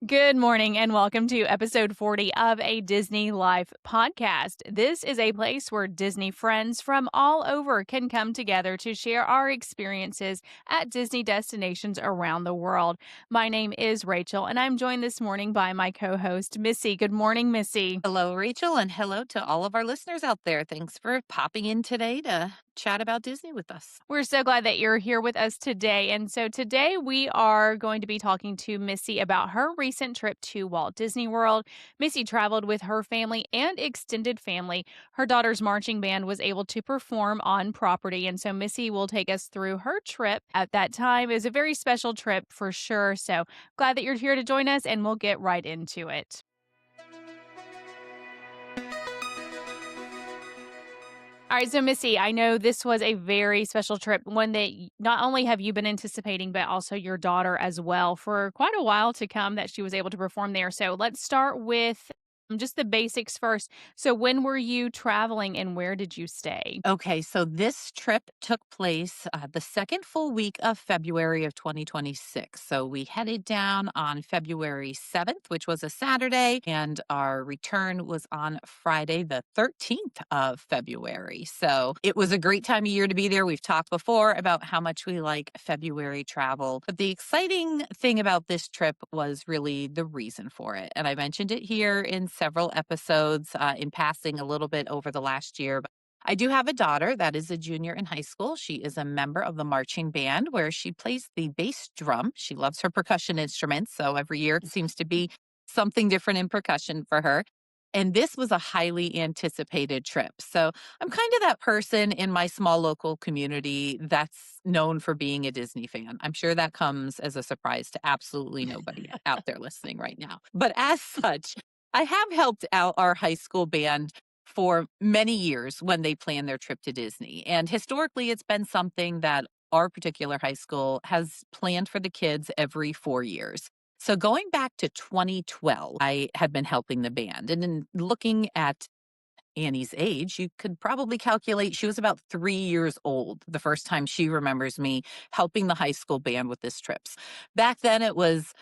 Good morning and welcome to episode 40 of a Disney Life podcast. This is a place where Disney friends from all over can come together to share our experiences at Disney destinations around the world. My name is Rachel and I'm joined this morning by my co host, Missy. Good morning, Missy. Hello, Rachel, and hello to all of our listeners out there. Thanks for popping in today to chat about Disney with us. We're so glad that you're here with us today. And so today we are going to be talking to Missy about her recent trip to Walt Disney World. Missy traveled with her family and extended family. Her daughter's marching band was able to perform on property. And so Missy will take us through her trip at that time. It was a very special trip for sure. So glad that you're here to join us, and we'll get right into it. All right, so Missy, I know this was a very special trip, one that not only have you been anticipating, but also your daughter as well for quite a while to come that she was able to perform there. So let's start with just the basics first. So when were you traveling and where did you stay? Okay, so this trip took place the second full week of February of 2026. So we headed down on February 7th, which was a Saturday, and our return was on Friday, the 13th of February. So it was a great time of year to be there. We've talked before about how much we like February travel, but the exciting thing about this trip was really the reason for it. And I mentioned it here in several episodes in passing a little bit over the last year. But I do have a daughter that is a junior in high school. She is a member of the marching band where she plays the bass drum. She loves her percussion instruments. So every year it seems to be something different in percussion for her. And this was a highly anticipated trip. So I'm kind of that person in my small local community that's known for being a Disney fan. I'm sure that comes as a surprise to absolutely nobody out there listening right now. But as such, I have helped out our high school band for many years when they plan their trip to Disney. And historically, it's been something that our particular high school has planned for the kids every 4 years. So going back to 2012, I had been helping the band. And in looking at Annie's age, you could probably calculate she was about 3 years old the first time she remembers me helping the high school band with this trips. Back then, it was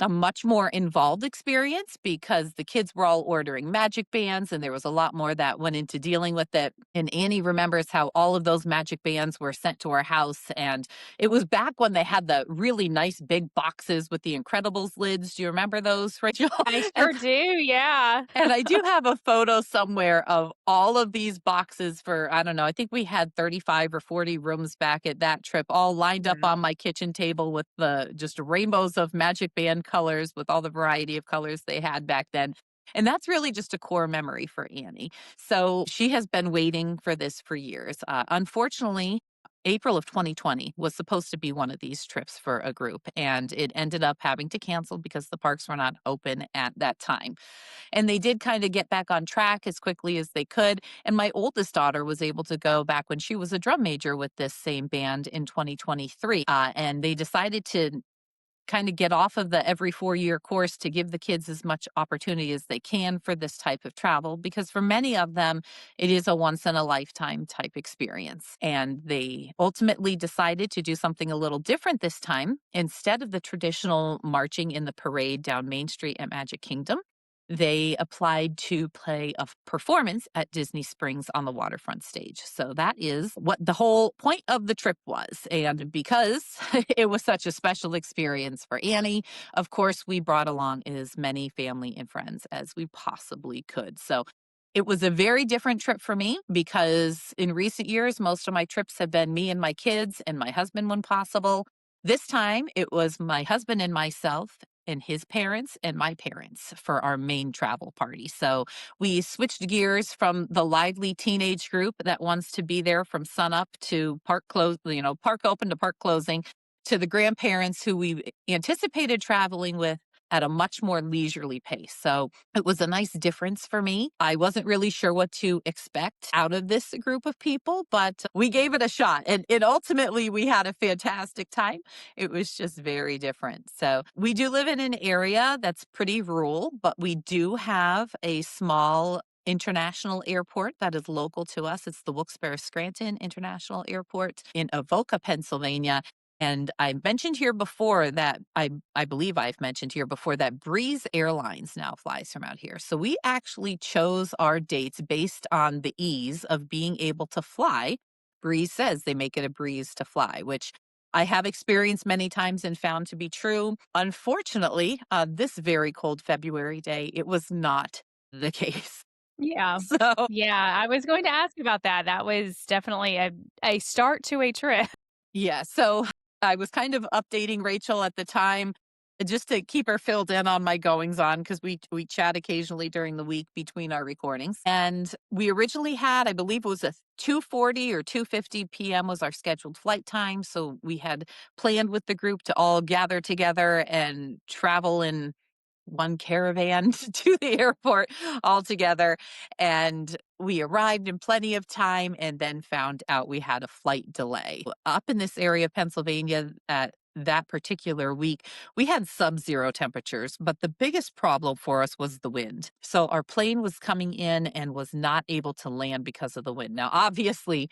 a much more involved experience because the kids were all ordering magic bands and there was a lot more that went into dealing with it. And Annie remembers how all of those magic bands were sent to her house. And it was back when they had the really nice big boxes with the Incredibles lids. Do you remember those, Rachel? I and sure do. Yeah. and I do have a photo somewhere of all of these boxes for, I don't know, I think we had 35 or 40 rooms back at that trip, all lined up on my kitchen table with the just rainbows of Magic Band colors with all the variety of colors they had back then. And that's really just a core memory for Annie. So she has been waiting for this for years. Unfortunately, April of 2020 was supposed to be one of these trips for a group, and it ended up having to cancel because the parks were not open at that time. And they did kind of get back on track as quickly as they could. And my oldest daughter was able to go back when she was a drum major with this same band in 2023. And they decided to kind of get off of the every 4 year course to give the kids as much opportunity as they can for this type of travel, because for many of them, it is a once in a lifetime type experience. And they ultimately decided to do something a little different this time. Instead of the traditional marching in the parade down Main Street at Magic Kingdom, they applied to play a performance at Disney Springs on the waterfront stage. So that is what the whole point of the trip was. And because it was such a special experience for Annie, of course, we brought along as many family and friends as we possibly could. So it was a very different trip for me because in recent years, most of my trips have been me and my kids and my husband when possible. This time it was my husband and myself and his parents and my parents for our main travel party. So we switched gears from the lively teenage group that wants to be there from sunup to park close, park open to park closing, to the grandparents who we anticipated traveling with at a much more leisurely pace. So it was a nice difference for me. I wasn't really sure what to expect out of this group of people, but we gave it a shot. And ultimately, we had a fantastic time. It was just very different. So we do live in an area that's pretty rural, but we do have a small international airport that is local to us. It's the Wilkes-Barre Scranton International Airport in Avoca, Pennsylvania. And I mentioned here before that I believe I've mentioned here before that Breeze Airlines now flies from out here. So we actually chose our dates based on the ease of being able to fly. Breeze says they make it a breeze to fly, which I have experienced many times and found to be true. Unfortunately, this very cold February day, it was not the case. Yeah. So Yeah, I was going to ask about that. That was definitely a start to a trip. yeah, so I was kind of updating Rachel at the time just to keep her filled in on my goings on because we chat occasionally during the week between our recordings. And we originally had, I believe it was a 2:40 or 2:50 p.m. was our scheduled flight time. So we had planned with the group to all gather together and travel in one caravan to the airport all together. And we arrived in plenty of time and then found out we had a flight delay. Up in this area of Pennsylvania at that particular week, we had sub-zero temperatures, but the biggest problem for us was the wind. So our plane was coming in and was not able to land because of the wind. Now, obviously,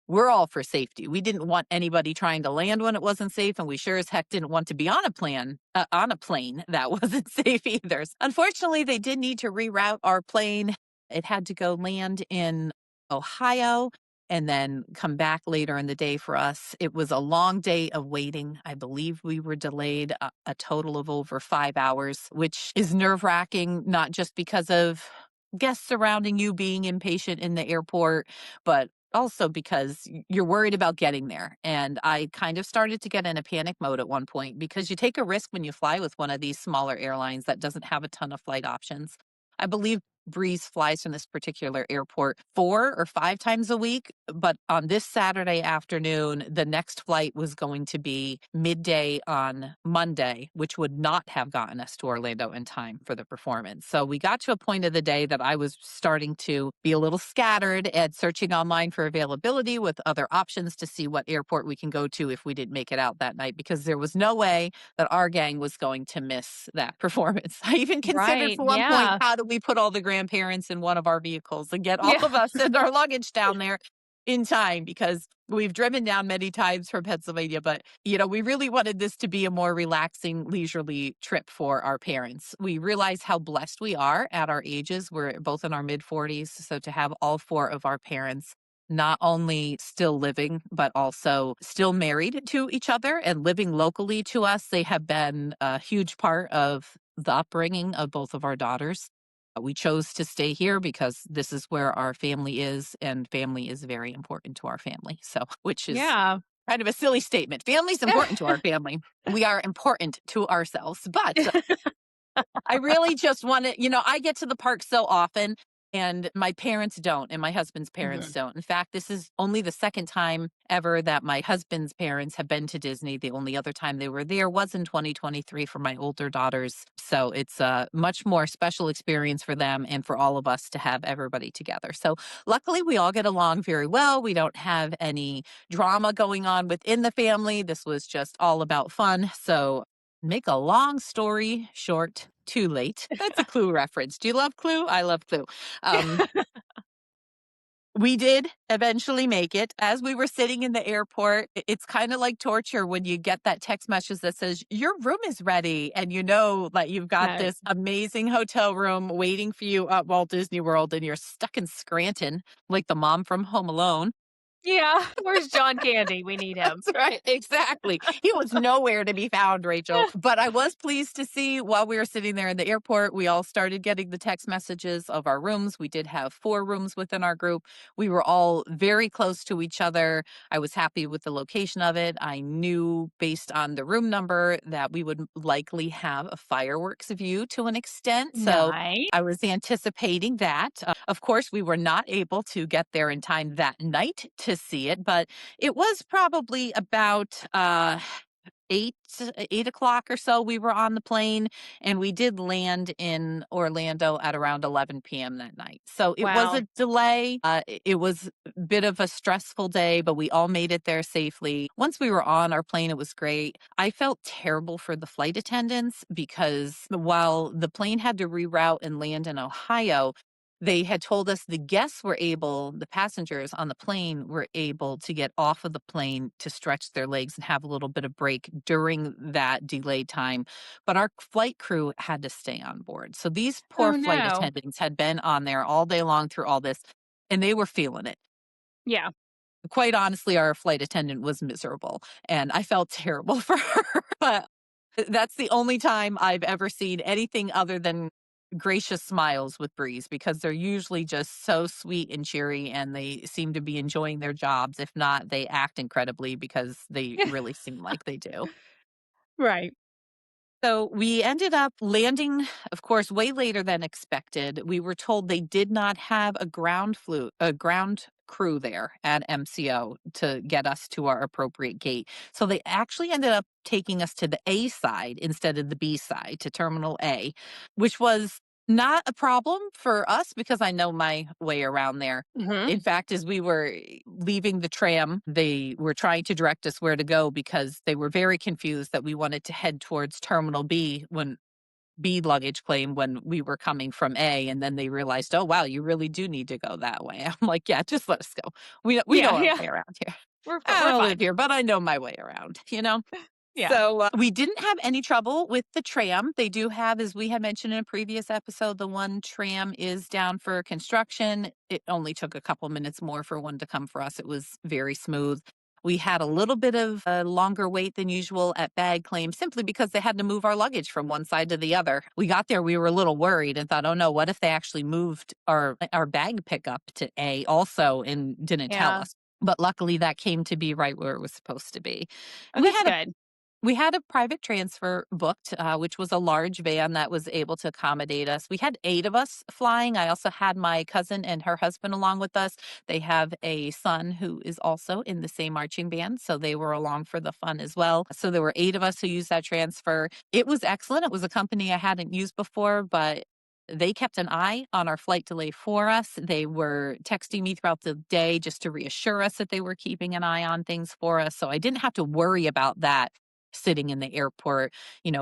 we're all for safety. We didn't want anybody trying to land when it wasn't safe, and we sure as heck didn't want to be on a plane that wasn't safe either. Unfortunately, they did need to reroute our plane. It had to go land in Ohio and then come back later in the day for us. It was a long day of waiting. I believe we were delayed a total of over 5 hours, which is nerve wracking, not just because of guests surrounding you being impatient in the airport, but also because you're worried about getting there. And I kind of started to get in a panic mode at one point because you take a risk when you fly with one of these smaller airlines that doesn't have a ton of flight options. I believe Breeze flies from this particular airport 4 or 5 times a week. But on this Saturday afternoon, the next flight was going to be midday on Monday, which would not have gotten us to Orlando in time for the performance. So we got to a point of the day that I was starting to be a little scattered and searching online for availability with other options to see what airport we can go to if we didn't make it out that night, because there was no way that our gang was going to miss that performance. I even considered Right. for one point, Yeah. how do we put all the grandparents in one of our vehicles and get all Yeah. of us and our luggage down there in time, because we've driven down many times from Pennsylvania, but we really wanted this to be a more relaxing, leisurely trip for our parents. We realize how blessed we are at our ages. We're both in our mid 40s. So to have all four of our parents not only still living, but also still married to each other and living locally to us, they have been a huge part of the upbringing of both of our daughters. We chose to stay here because this is where our family is, and family is very important to our family. So, which is Yeah. kind of a silly statement. Family's important to our family. We are important to ourselves, but I really just want to, I get to the park so often and my parents don't, and my husband's parents Mhm. don't. In fact, this is only the second time ever that my husband's parents have been to Disney. The only other time they were there was in 2023 for my older daughters. So it's a much more special experience for them and for all of us to have everybody together. So luckily, we all get along very well. We don't have any drama going on within the family. This was just all about fun. So make a long story short, too late. That's a Clue reference. Do you love Clue? I love Clue. Um, we did eventually make it. As we were sitting in the airport, it's kind of like torture when you get that text message that says, "Your room is ready." And you know that you've got Yes. this amazing hotel room waiting for you at Walt Disney World, and you're stuck in Scranton, like the mom from Home Alone. Yeah. Where's John Candy? We need him. That's right, exactly. He was nowhere to be found, Rachel. But I was pleased to see while we were sitting there in the airport, we all started getting the text messages of our rooms. We did have 4 rooms within our group. We were all very close to each other. I was happy with the location of it. I knew based on the room number that we would likely have a fireworks view to an extent. So Nice. I was anticipating that. Of course, we were not able to get there in time that night to see it, but it was probably about 8 o'clock or so. We were on the plane, and we did land in Orlando at around 11 p.m. that night. So it was Wow. a delay. It was a bit of a stressful day, but we all made it there safely. Once we were on our plane, it was great. I felt terrible for the flight attendants because while the plane had to reroute and land in Ohio, They had told us the passengers on the plane were able to get off of the plane to stretch their legs and have a little bit of break during that delayed time. But our flight crew had to stay on board. So these poor Oh, flight no. attendants had been on there all day long through all this, and they were feeling it. Yeah. Quite honestly, our flight attendant was miserable, and I felt terrible for her. But that's the only time I've ever seen anything other than gracious smiles with Breeze, because they're usually just so sweet and cheery, and they seem to be enjoying their jobs. If not, they act incredibly because they really seem like they do. Right. So we ended up landing, of course, way later than expected. We were told they did not have a ground crew there at MCO to get us to our appropriate gate. So they actually ended up taking us to the A side instead of the B side, to Terminal A, which was not a problem for us because I know my way around there. Mhm. In fact, as we were leaving the tram, they were trying to direct us where to go because they were very confused that we wanted to head towards Terminal B when B luggage claim when we were coming from A, and then they realized, "Oh, wow, you really do need to go that way." I'm like, "Yeah, just let us go. We Yeah, know our yeah. way around here. I We're don't fine. live here, but I know my way around, you know?" Yeah. So, we didn't have any trouble with the tram. They do have, as we had mentioned in a previous episode, the one tram is down for construction. It only took a couple minutes more for one to come for us. It was very smooth. We had a little bit of a longer wait than usual at bag claim simply because they had to move our luggage from one side to the other. We got there, we were a little worried and thought, "Oh no, what if they actually moved our bag pickup to A also and didn't tell Yeah. us?" But luckily that came to be right where it was supposed to be. Oh, We that's had a good. we had a private transfer booked, which was a large van that was able to accommodate us. We had 8 of us flying. I also had my cousin and her husband along with us. They have a son who is also in the same marching band, so they were along for the fun as well. So there were 8 of us who used that transfer. It was excellent. It was a company I hadn't used before, but they kept an eye on our flight delay for us. They were texting me throughout the day just to reassure us that they were keeping an eye on things for us. So I didn't have to worry about that sitting in the airport,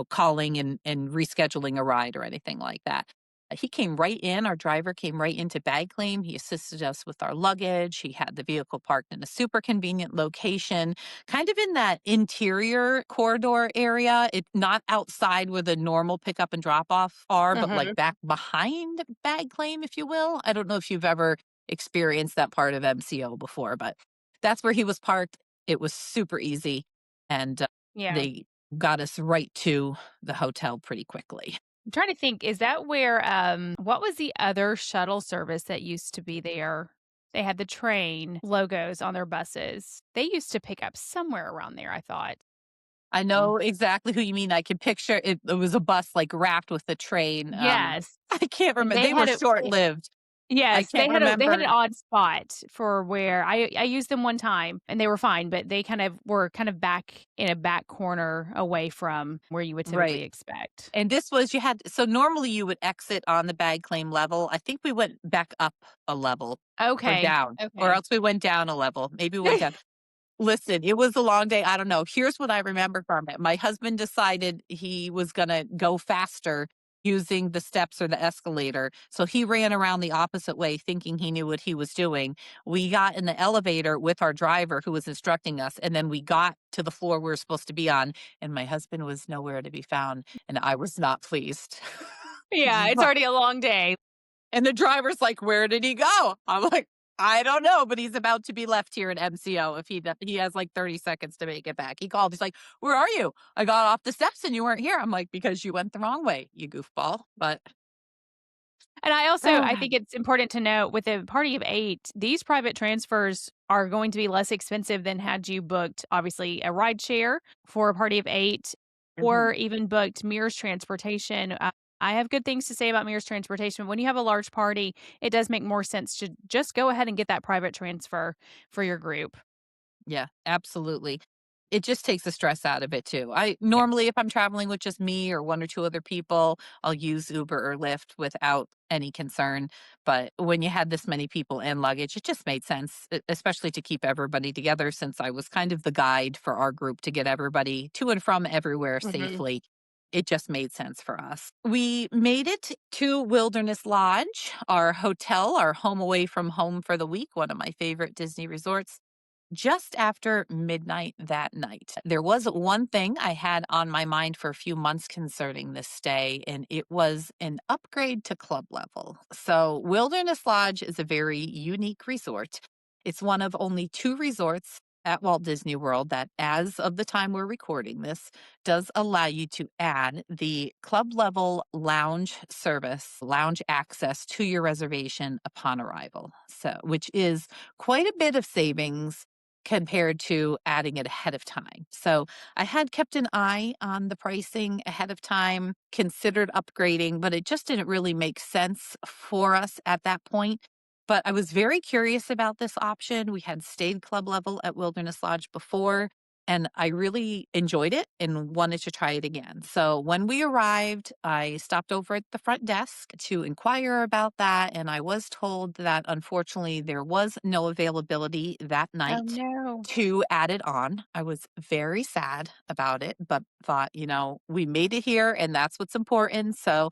calling and rescheduling a ride or anything like that. He came right in. Our driver came right into bag claim. He assisted us with our luggage. He had the vehicle parked in a super convenient location, kind of in that interior corridor area. It not outside where the normal pickup and drop off are, but like Mhm. back behind bag claim, if you will. I don't know if you've ever experienced that part of MCO before, but that's where he was parked. It was super easy. And Yeah. they got us right to the hotel pretty quickly. I'm trying to think, is that where, what was the other shuttle service that used to be there? They had the train logos on their buses. They used to pick up somewhere around there, I thought. I Mm. know exactly who you mean. I could picture it. It was a bus like wrapped with the train. Yes. I can't And remember. they They were had short lived. I yes, can't they had an remember. odd spot for where I used them one time and they were fine, but they were kind of back in a back corner away from where you would typically Right. expect. And this was, so normally you would exit on the bag claim level. I think we went back up a level or Okay. down, or Okay. else we went down a level. Maybe we went down. Listen, it was a long day. I don't know. Here's what I remember from it. My husband decided he was gonna go faster using the steps or the escalator. So he ran around the opposite way thinking he knew what he was doing. We got in the elevator with our driver who was instructing us, and then we got to the floor we were supposed to be on, and my husband was nowhere to be found, and I was not pleased. Yeah, it's already a long day. And the driver's like, "Where did he go?" I'm like, "I don't know, but he's about to be left here at MCO if he has like 30 seconds to make it back." He called. He's like, "Where are you? I got off the steps and you weren't here." I'm like, "Because you went the wrong way, you goofball." But And I oh, think it's important to note with a party of 8, these private transfers are going to be less expensive than had you booked, obviously, a ride share for a party of 8 or mhm. even booked Mears Transportation. I have good things to say about Mears Transportation. When you have a large party, it does make more sense to just go ahead and get that private transfer for your group. Yeah, absolutely. It just takes the stress out of it too. I Yeah. normally, if I'm traveling with just me or 1 or 2 other people, I'll use Uber or Lyft without any concern. But when you had this many people and luggage, it just made sense, especially to keep everybody together since I was kind of the guide for our group to get everybody to and from everywhere Mhm. safely. it just made sense for us. We made it to Wilderness Lodge, our hotel, our home away from home for the week, one of my favorite Disney resorts, just after midnight that night. There was one thing I had on my mind for a few months concerning this stay, and it was an upgrade to club level. So, Wilderness Lodge is a very unique resort. It's one of only two resorts at Walt Disney World that, as of the time we're recording this, does allow you to add the club level lounge service, lounge access to your reservation upon arrival. So, which is quite a bit of savings compared to adding it ahead of time. So I had kept an eye on the pricing ahead of time, considered upgrading, but it just didn't really make sense for us at that point. But I was very curious about this option. We had stayed club level at Wilderness Lodge before, and I really enjoyed it and wanted to try it again. So when we arrived, I stopped over at the front desk to inquire about that. And I was told that unfortunately there was no availability that Oh, night no. to add it on. I was very sad about it, but thought, we made it here and that's what's important. So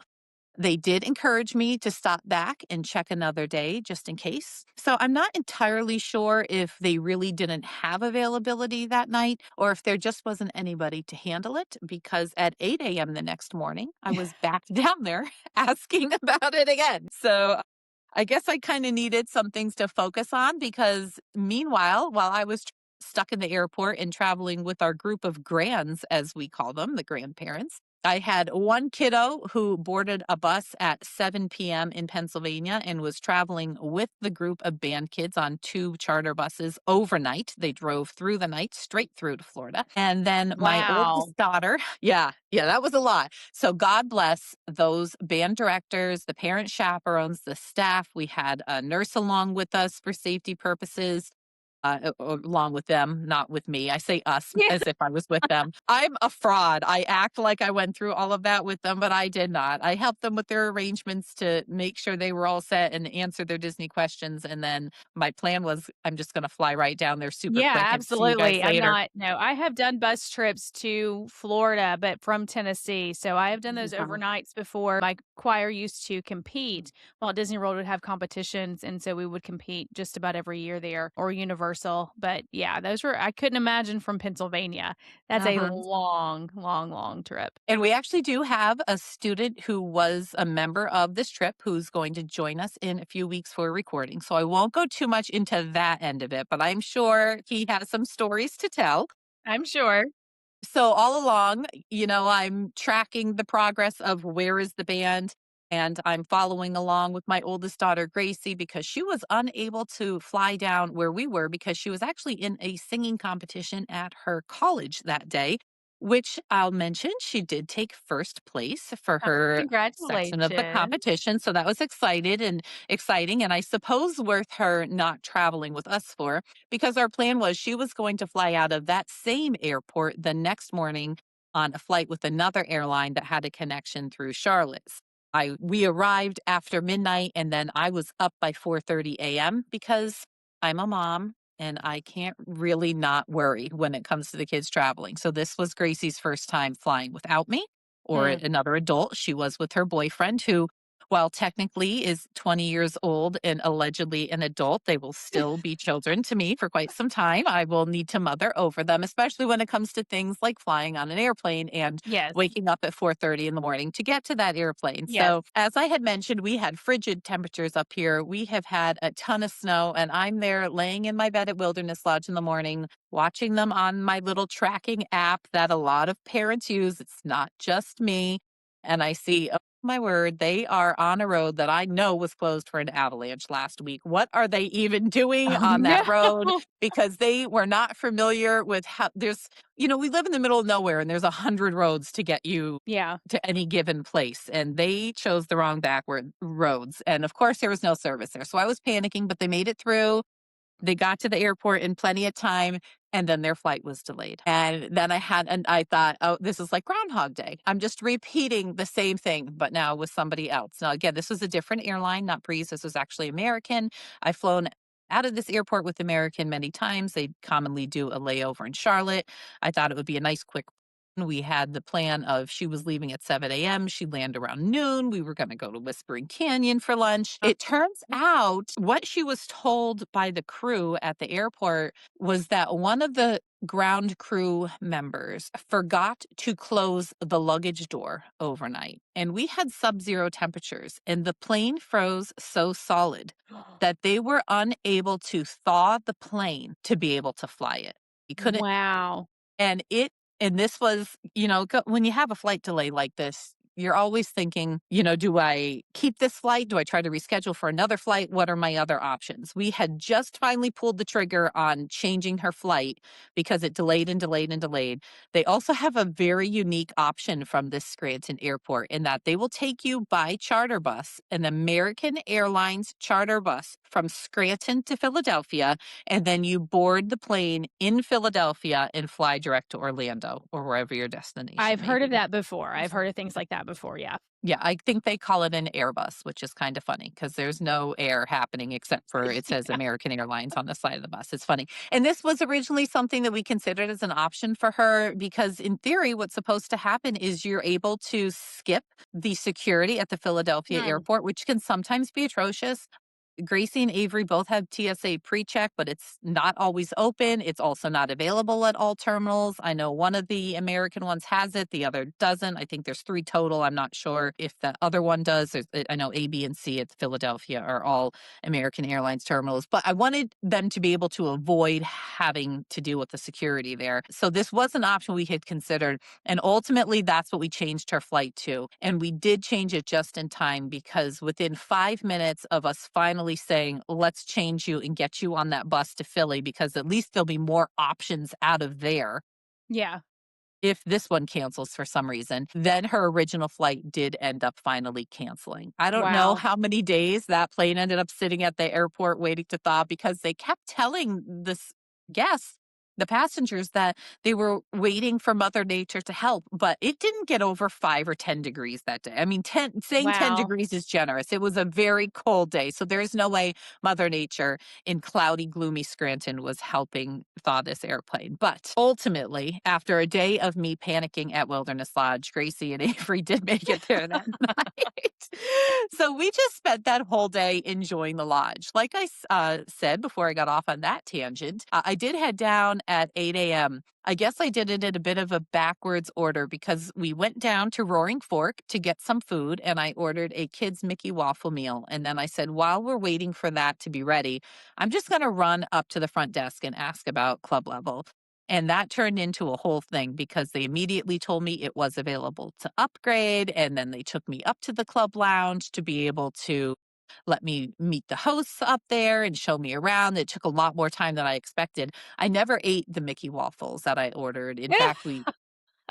they did encourage me to stop back and check another day just in case. So I'm not entirely sure if they really didn't have availability that night or if there just wasn't anybody to handle it because at 8 a.m. the next morning, I was back down there asking about it again. So I guess I kind of needed some things to focus on because meanwhile, while I was stuck in the airport and traveling with our group of grands, as we call them, the grandparents, I had one kiddo who boarded a bus at 7 p.m. in Pennsylvania and was traveling with the group of band kids on two charter buses overnight. They drove through the night straight through to Florida. And then my Wow. oldest daughter, yeah, that was a lot. So God bless those band directors, the parent chaperones, the staff. We had a nurse along with us for safety purposes along with them, not with me. I say us Yeah. as if I was with them. I'm a fraud. I act like I went through all of that with them, but I did not. I helped them with their arrangements to make sure they were all set and answer their Disney questions. And then my plan was I'm just going to fly right down there super Yeah, quick and see you guys absolutely. I'm later. not no, I have done bus trips to Florida, but from Tennessee. So I have done those Mhm. overnights before. My choir used to compete. While Disney World would have competitions, and so we would compete just about every year there or Universal. But yeah, those were I couldn't imagine from Pennsylvania. That's a Uh-huh. long, long, long trip. And we actually do have a student who was a member of this trip who's going to join us in a few weeks for a recording. So I won't go too much into that end of it, but I'm sure he has some stories to tell. I'm sure. So all along, I'm tracking the progress of where is the band, and I'm following along with my oldest daughter, Gracie, because she was unable to fly down where we were because she was actually in a singing competition at her college that day, which I'll mention she did take first place for Oh, her section of the congratulations. competition. So that was exciting. And I suppose worth her not traveling with us for because our plan was she was going to fly out of that same airport the next morning on a flight with another airline that had a connection through Charlotte. We arrived after midnight and then I was up by 4:30 a.m. because I'm a mom and I can't really not worry when it comes to the kids traveling. So this was Gracie's first time flying without me or Mm. another adult. She was with her boyfriend who while technically is 20 years old and allegedly an adult, they will still be children to me for quite some time. I will need to mother over them, especially when it comes to things like flying on an airplane and Yes. waking up at 4:30 in the morning to get to that airplane. Yes. So, as I had mentioned, we had frigid temperatures up here. We have had a ton of snow, and I'm there laying in my bed at Wilderness Lodge in the morning, watching them on my little tracking app that a lot of parents use. It's not just me. And I see, oh my word, they are on a road that I know was closed for an avalanche last week. What are they even doing Oh, on no. that road? Because they were not familiar with how we live in the middle of nowhere and there's 100 roads to get you Yeah. to any given place. And they chose the wrong backward roads. And of course, there was no service there. So I was panicking, but they made it through. They got to the airport in plenty of time, and then their flight was delayed. And I thought, oh, this is like Groundhog Day. I'm just repeating the same thing, but now with somebody else. Now, again, this was a different airline, not Breeze. This was actually American. I've flown out of this airport with American many times. They commonly do a layover in Charlotte. I thought it would be a nice, quick We had the plan of she was leaving at 7 a.m. She'd land around noon. We were going to go to Whispering Canyon for lunch. It turns out what she was told by the crew at the airport was that one of the ground crew members forgot to close the luggage door overnight. And we had sub-zero temperatures, and the plane froze so solid that they were unable to thaw the plane to be able to fly it. You couldn't Wow. and it and this was, when you have a flight delay like this, you're always thinking, do I keep this flight? Do I try to reschedule for another flight? What are my other options? We had just finally pulled the trigger on changing her flight because it delayed and delayed and delayed. They also have a very unique option from this Scranton airport in that they will take you by charter bus, an American Airlines charter bus from Scranton to Philadelphia, and then you board the plane in Philadelphia and fly direct to Orlando or wherever your I've destination may heard of be. that before. I've heard of things like that before, yeah. Yeah, I think they call it an Airbus, which is kind of funny because there's no air happening except for it says American Airlines on the side of the bus. It's funny. And this was originally something that we considered as an option for her because, in theory, what's supposed to happen is you're able to skip the security at the Philadelphia Hmm. airport, which can sometimes be atrocious. Gracie and Avery both have TSA pre-check, but it's not always open. It's also not available at all terminals. I know one of the American ones has it, the other doesn't. I think there's 3 total. I'm not sure if the other one does. I know A, B, and C at Philadelphia are all American Airlines terminals, but I wanted them to be able to avoid having to deal with the security there. So this was an option we had considered, and ultimately that's what we changed her flight to. And we did change it just in time because within 5 minutes of us finally saying, let's change you and get you on that bus to Philly, because at least there'll be more options out of there Yeah. if this one cancels for some reason, then her original flight did end up finally canceling. I don't know Wow. how many days that plane ended up sitting at the airport waiting to thaw because they kept telling this guests, the passengers, that they were waiting for Mother Nature to help, but it didn't get over 5 or 10 degrees that day. I mean, saying 10 Wow. degrees is generous. It was a very cold day. So there's no way Mother Nature in cloudy, gloomy Scranton was helping thaw this airplane. But ultimately, after a day of me panicking at Wilderness Lodge, Gracie and Avery did make it there that night. So we just spent that whole day enjoying the lodge. Like I said before I got off on that tangent, I did head down at 8 a.m. I guess I did it in a bit of a backwards order because we went down to Roaring Fork to get some food and I ordered a kids Mickey waffle meal. And then I said, while we're waiting for that to be ready, I'm just going to run up to the front desk and ask about Club Level. And that turned into a whole thing because they immediately told me it was available to upgrade. And then they took me up to the club lounge to be able to let me meet the hosts up there and show me around. It took a lot more time than I expected. I never ate the Mickey waffles that I ordered. In fact,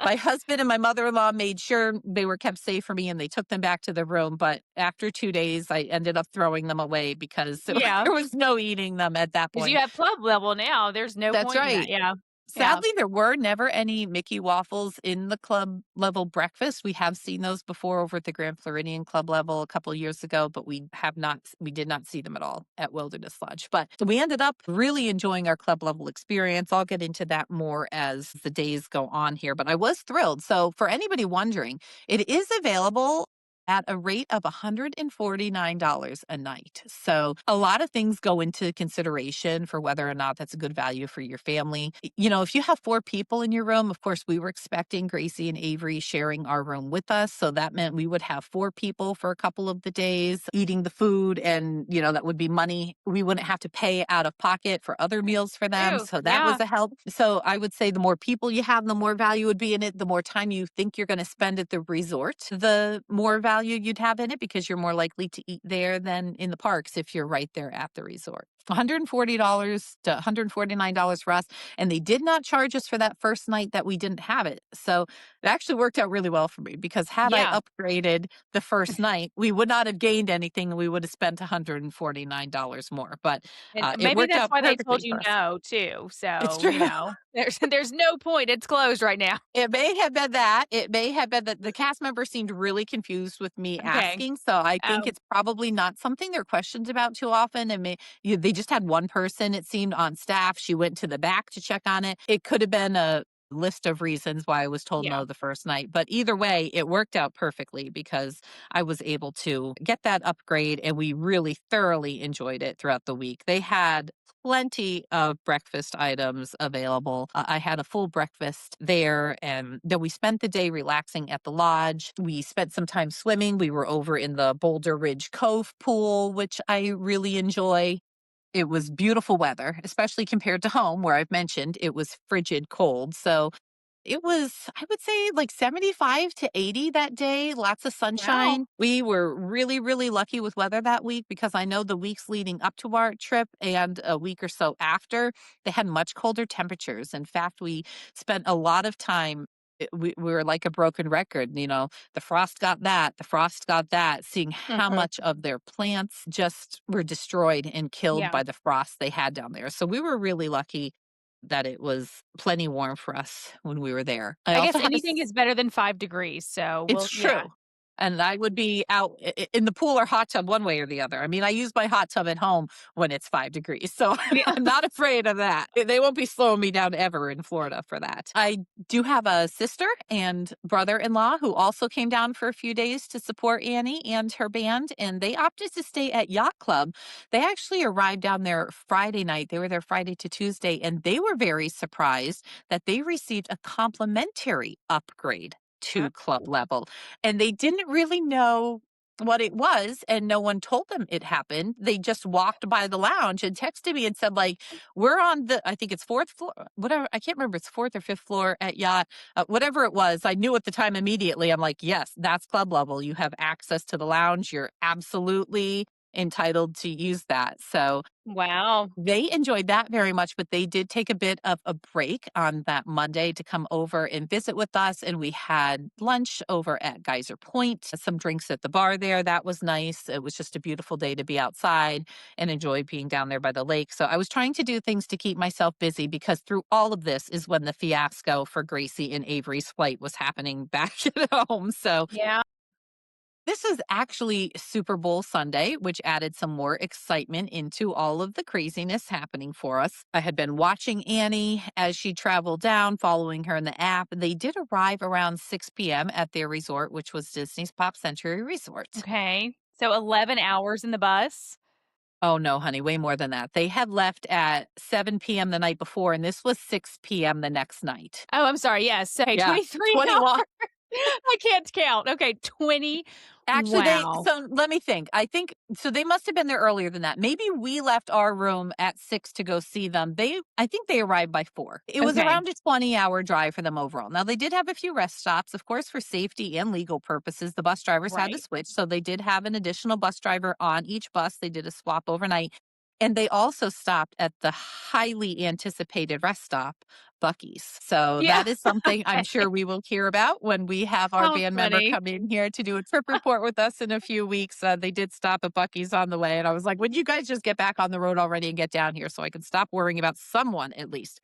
my husband and my mother-in-law made sure they were kept safe for me and they took them back to the room. But after 2 days, I ended up throwing them away because Yeah. there was no eating them at that Because you point. have club level now, there's no That's point in that, right. yeah. Yeah. Sadly, there were never any Mickey waffles in the club level breakfast. We have seen those before over at the Grand Floridian Club level a couple of years ago, but we did not see them at all at Wilderness Lodge. But we ended up really enjoying our club level experience. I'll get into that more as the days go on here, but I was thrilled. So for anybody wondering, it is available at a rate of $149 a night. So a lot of things go into consideration for whether or not that's a good value for your family. If you have 4 people in your room, of course, we were expecting Gracie and Avery sharing our room with us. So that meant we would have 4 people for a couple of the days eating the food. And, that would be money. We wouldn't have to pay out of pocket for other meals for them. True, So that yeah. was a help. So I would say the more people you have, the more value would be in it. The more time you think you're going to spend at the resort, the more value you'd have in it because you're more likely to eat there than in the parks if you're right there at the resort. $140 to $149 for us. And they did not charge us for that first night that we didn't have it. So it actually worked out really well for me because had I Yeah. upgraded the first night, we would not have gained anything. We would have spent $149 more. But And it maybe worked that's out why they told perfectly you for us. no too, It's so, true. there's no point, it's closed right now. It may have been that. It may have been that the cast member seemed really confused with me Okay. asking. So I think Oh, it's probably not something they're questioned about too often. And they just had one person, it seemed, on staff. She went to the back to check on it. It could have been list of reasons why I was told Yeah. no the first night. But either way, it worked out perfectly because I was able to get that upgrade and we really thoroughly enjoyed it throughout the week. They had plenty of breakfast items available. I had a full breakfast there, and then we spent the day relaxing at the lodge. We spent some time swimming. We were over in the Boulder Ridge Cove pool, which I really enjoy. It was beautiful weather, especially compared to home where I've mentioned it was frigid cold. So it was, I would say, like 75 to 80 that day, lots of Wow. sunshine. We were really, really lucky with weather that week because I know the weeks leading up to our trip and a week or so after, they had much colder temperatures. In fact, we spent a lot of time. We were like a broken record, the frost got that, the frost got that, seeing how Mhm. much of their plants just were destroyed and killed Yeah. by the frost they had down there. So we were really lucky that it was plenty warm for us when we were there. I I also guess had a anything is better than 5 degrees, so it's yeah. true. And I would be out in the pool or hot tub one way or the other. I mean, I use my hot tub at home when it's 5 degrees, so Yeah. I'm not afraid of that. They won't be slowing me down ever in Florida for that. I do have a sister and brother-in-law who also came down for a few days to support Annie and her band, and they opted to stay at Yacht Club. They actually arrived down there Friday night. They were there Friday to Tuesday, and they were very surprised that they received a complimentary upgrade to club Oh. level. And they didn't really know what it was, and no one told them it happened. They just walked by the lounge and texted me and said, like, we're on the, I think it's fourth floor, whatever. I can't remember. It's fourth or fifth floor at Yacht, whatever it was. I knew at the time immediately. I'm like, yes, that's club level. You have access to the lounge. You're absolutely entitled to use that. So Wow. they enjoyed that very much, but they did take a bit of a break on that Monday to come over and visit with us. And we had lunch over at Geyser Point, some drinks at the bar there. That was nice. It was just a beautiful day to be outside and enjoy being down there by the lake. So I was trying to do things to keep myself busy because through all of this is when the fiasco for Gracie and Avery's flight was happening back at home. So Yeah. this is actually Super Bowl Sunday, which added some more excitement into all of the craziness happening for us. I had been watching Annie as she traveled down, following her in the app. They did arrive around 6 p.m. at their resort, which was Disney's Pop Century Resort. Okay. So 11 hours in the bus? Oh, no, honey, way more than that. They had left at 7 p.m. the night before, and this was 6 p.m. the next night. Oh, I'm sorry, yes, okay, Yeah, 23 hours. 21. I can't count. Okay, 20. Actually, Wow. so let me think. I think so they must have been there earlier than that. Maybe we left our room at 6 to go see them. I think they arrived by 4. It was Okay. around a 20-hour drive for them overall. Now, they did have a few rest stops, of course, for safety and legal purposes. The bus drivers had to Right. switch, so they did have an additional bus driver on each bus. They did a swap overnight. And they also stopped at the highly anticipated rest stop, Bucky's. So Yeah. that is something I'm sure we will hear about when we have our How band member funny. come in here to do a trip report with us in a few weeks. They did stop at Bucky's on the way. And I was like, would you guys just get back on the road already and get down here so I can stop worrying about someone at least?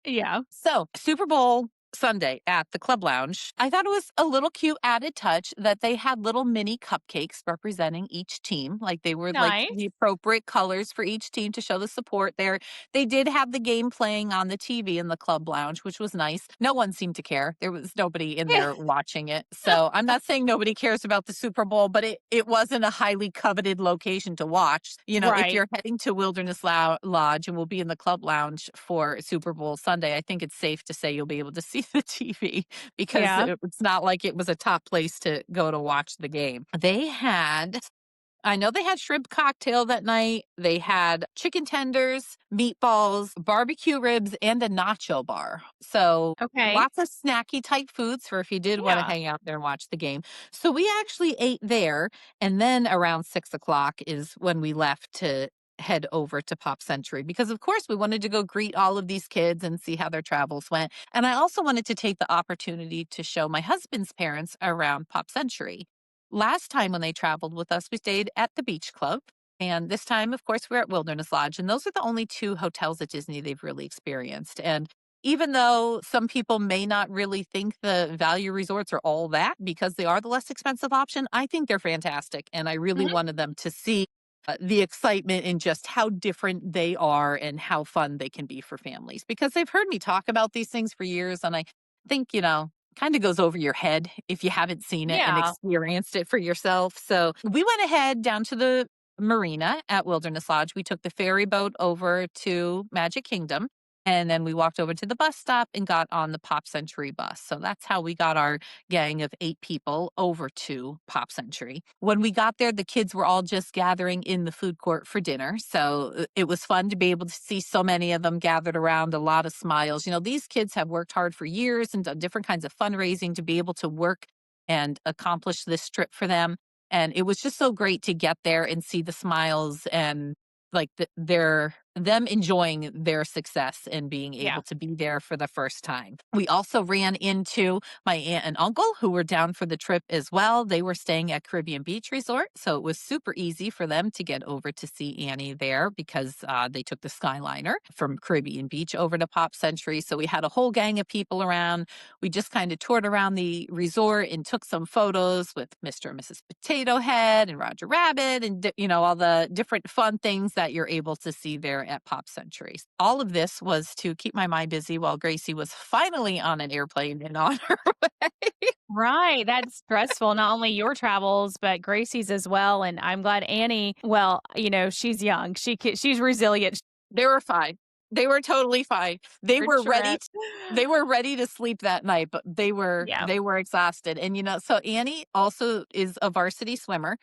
Yeah. So, Super Bowl Sunday at the Club Lounge, I thought it was a little cute added touch that they had little mini cupcakes representing each team. Like they were like Nice. the appropriate colors for each team to show the support there. They did have the game playing on the TV in the Club Lounge, which was nice. No one seemed to care. There was nobody in Yeah. there watching it. So I'm not saying nobody cares about the Super Bowl, but it wasn't a highly coveted location to watch. If Right. you're heading to Wilderness Lodge and we'll be in the Club Lounge for Super Bowl Sunday, I think it's safe to say you'll be able to see the TV because Yeah. it's not like it was a top place to go to watch the game. I know they had shrimp cocktail that night. They had chicken tenders, meatballs, barbecue ribs, and a nacho bar. So Okay. lots of snacky type foods for if you did want to Yeah. hang out there and watch the game. So we actually ate there. And then around 6 o'clock is when we left to head over to Pop Century because of course we wanted to go greet all of these kids and see how their travels went. And I also wanted to take the opportunity to show my husband's parents around Pop Century. Last time when they traveled with us, we stayed at the Beach Club. And this time, of course, we're at Wilderness Lodge. And those are the only two hotels at Disney they've really experienced. And even though some people may not really think the value resorts are all that because they are the less expensive option, I think they're fantastic. And I really Mhm. wanted them to see the excitement and just how different they are and how fun they can be for families because they've heard me talk about these things for years. And I think, kind of goes over your head if you haven't seen it and Yeah. experienced it for yourself. So we went ahead down to the marina at Wilderness Lodge. We took the ferry boat over to Magic Kingdom. And then we walked over to the bus stop and got on the Pop Century bus. So that's how we got our gang of 8 people over to Pop Century. When we got there, the kids were all just gathering in the food court for dinner. So it was fun to be able to see so many of them gathered around, a lot of smiles. These kids have worked hard for years and done different kinds of fundraising to be able to work and accomplish this trip for them. And it was just so great to get there and see the smiles and like them enjoying their success and being Yeah. able to be there for the first time. We also ran into my aunt and uncle who were down for the trip as well. They were staying at Caribbean Beach Resort, so it was super easy for them to get over to see Annie there because they took the Skyliner from Caribbean Beach over to Pop Century. So we had a whole gang of people around. We just kind of toured around the resort and took some photos with Mr. and Mrs. Potato Head and Roger Rabbit and all the different fun things that you're able to see there at Pop Century. All of this was to keep my mind busy while Gracie was finally on an airplane and on her way. Right. That's stressful. Not only your travels, but Gracie's as well. And I'm glad Annie, well, she's young. She's resilient They were fine. They were totally fine. They for were ready trip. t they were ready to sleep that night, but they were Yeah. they were exhausted. And, so Annie also is a varsity swimmer.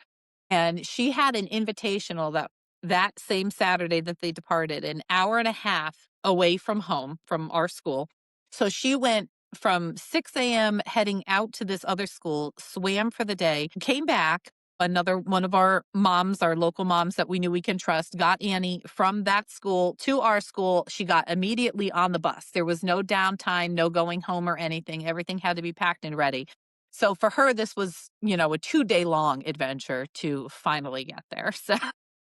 And she had an invitational that same Saturday that they departed, an hour and a half away from home, from our school. So she went from 6 a.m. heading out to this other school, swam for the day, came back. Another one of our moms, our local moms that we knew we can trust, got Annie from that school to our school. She got immediately on the bus. There was no downtime, no going home or anything. Everything had to be packed and ready. So for her, this was, a 2-day long adventure to finally get there. So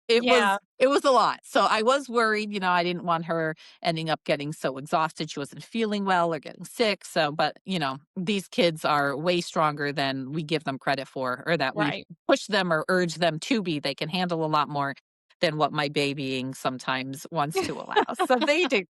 Yeah. it was a lot. So I was worried, I didn't want her ending up getting so exhausted. She wasn't feeling well or getting sick. So, but these kids are way stronger than we give them credit for, or that we Right. push them or urge them to be. They can handle a lot more than what my babying sometimes wants to allow. So they did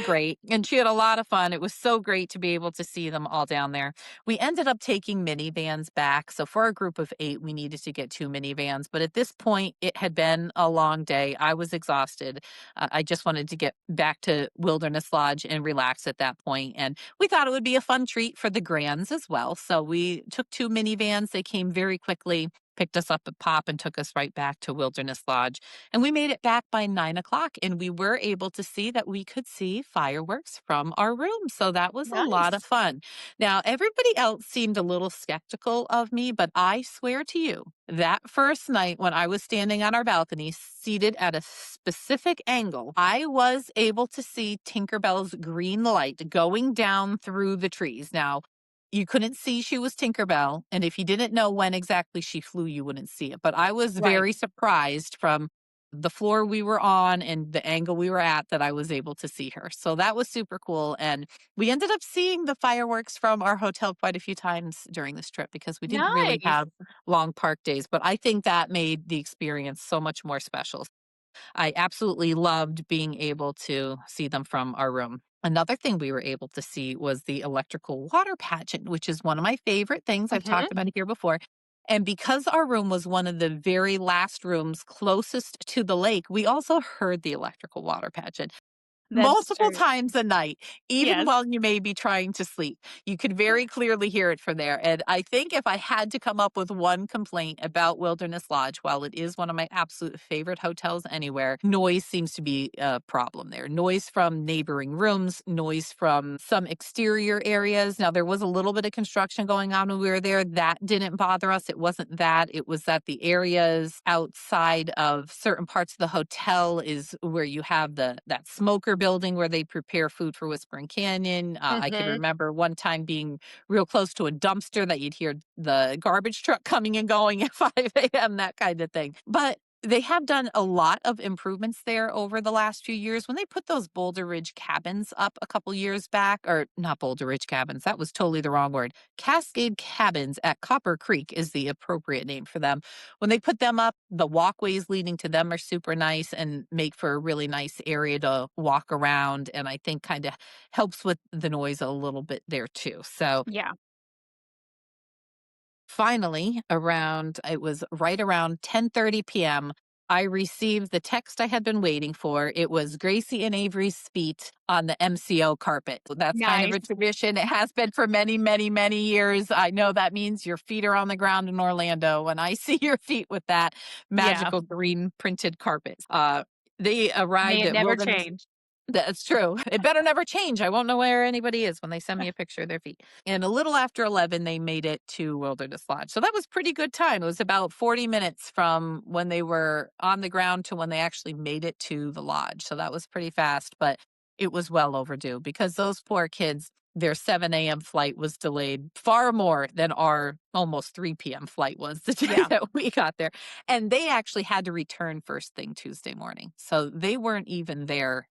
great. And she had a lot of fun. It was so great to be able to see them all down there. We ended up taking minivans back. So for a group of 8, we needed to get 2 minivans. But at this point, it had been a long day. I was exhausted. I just wanted to get back to Wilderness Lodge and relax at that point. And we thought it would be a fun treat for the grands as well. So we took 2 minivans. They came very quickly, picked us up at Pop and took us right back to Wilderness Lodge. And we made it back by 9 o'clock, and we were able to see that we could see fireworks from our room. So that was a lot of Nice. fun. Now, everybody else seemed a little skeptical of me, but I swear to you, that first night when I was standing on our balcony, seated at a specific angle, I was able to see Tinkerbell's green light going down through the trees. Now, you couldn't see she was Tinkerbell, and if you didn't know when exactly she flew, you wouldn't see it. But I was Right. very surprised from the floor we were on and the angle we were at that I was able to see her. So that was super cool. And we ended up seeing the fireworks from our hotel quite a few times during this trip because we didn't really Nice. have long park days. But I think that made the experience so much more special. I absolutely loved being able to see them from our room. Another thing we were able to see was the electrical water pageant, which is one of my favorite things. I've Mhm. talked about it here before. And because our room was one of the very last rooms closest to the lake, we also heard the electrical water pageant That's multiple true. times a night, even Yes. while you may be trying to sleep. You could very clearly hear it from there. And I think if I had to come up with one complaint about Wilderness Lodge, while it is one of my absolute favorite hotels anywhere, noise seems to be a problem there. Noise from neighboring rooms, noise from some exterior areas. Now, there was a little bit of construction going on when we were there. That didn't bother us. It wasn't that. It was that the areas outside of certain parts of the hotel is where you have that smoker building where they prepare food for Whispering Canyon. I can Mhm. remember one time being real close to a dumpster that you'd hear the garbage truck coming and going at 5 a.m., that kind of thing. But They have done a lot of improvements there over the last few years. When they put those Boulder Ridge cabins up a couple years back, or not Boulder Ridge cabins, that was totally the wrong word. Cascade Cabins at Copper Creek is the appropriate name for them. When they put them up, the walkways leading to them are super nice and make for a really nice area to walk around. And I think kind of helps with the noise a little bit there too. So Yeah. finally, around it was right around 10:30 p.m., I received the text I had been waiting for. It was Gracie and Avery's feet on the MCO carpet. So that's kind of Nice. a tradition. It has been for many, many, many years. I know that means your feet are on the ground in Orlando when I see your feet with that Yeah. magical green printed carpet. They May arrived it at never Wilderness. change. That's true. It better never change. I won't know where anybody is when they send me a picture of their feet. And a little after 11, they made it to Wilderness Lodge. So that was pretty good time. It was about 40 minutes from when they were on the ground to when they actually made it to the lodge. So that was pretty fast, but it was well overdue because those poor kids, their 7 a.m. flight was delayed far more than our almost 3 p.m. flight was the day Yeah. that we got there. And they actually had to return first thing Tuesday morning. So they weren't even there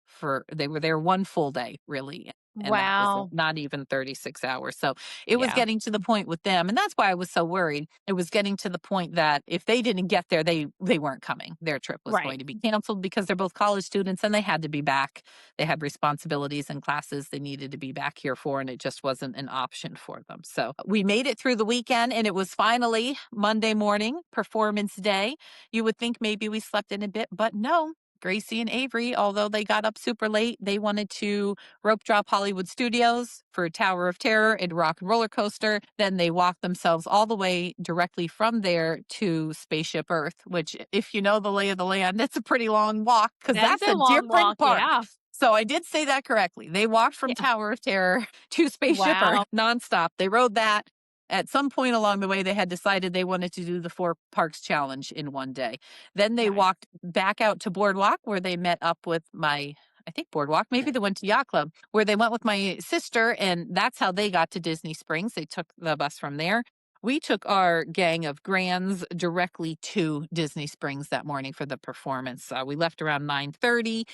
they were there one full day, really. And that was Wow. not even 36 hours. So it was Yeah. getting to the point with them. And that's why I was so worried. It was getting to the point that if they didn't get there, they weren't coming. Their trip was Right. going to be canceled because they're both college students and they had to be back. They had responsibilities and classes they needed to be back here for, and it just wasn't an option for them. So we made it through the weekend, and it was finally Monday morning, performance day. You would think maybe we slept in a bit, but no. Gracie and Avery, although they got up super late, they wanted to rope drop Hollywood Studios for Tower of Terror and Rock and Roller Coaster. Then they walked themselves all the way directly from there to Spaceship Earth, which, if you know the lay of the land, it's a pretty long walk because That is that's a a long different walk. park. Yeah. So I did say that correctly. They walked from Yeah. Tower of Terror to Spaceship Earth Wow. nonstop. They rode that. At some point along the way, they had decided they wanted to do the four parks challenge in one day. Then they Nice. walked back out to Boardwalk where they met up with I think Boardwalk, maybe they went to Yacht Club, where they went with my sister, and that's how they got to Disney Springs. They took the bus from there. We took our gang of grands directly to Disney Springs that morning for the performance. We left around 9:30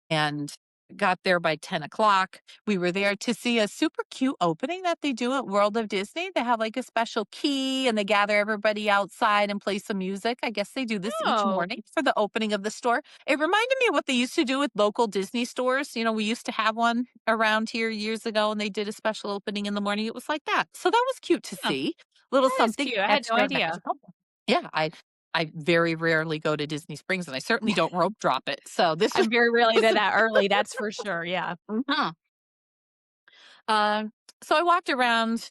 and got there by 10 o'clock. We were there to see a super cute opening that they do at World of Disney. They have like a special key and they gather everybody outside and play some music. I guess they do this each Oh, morning for the opening of the store. It reminded me of what they used to do with local Disney stores. You know, we used to have one around here years ago and they did a special opening in the morning. It was like that. So that was cute to huh. see. Little That is something cute. I had no extra idea. magical. Yeah, I very rarely go to Disney Springs and I certainly don't rope drop it. So this I'm very rarely was there that early, that's for sure. Yeah. Mhm. Um, so I walked around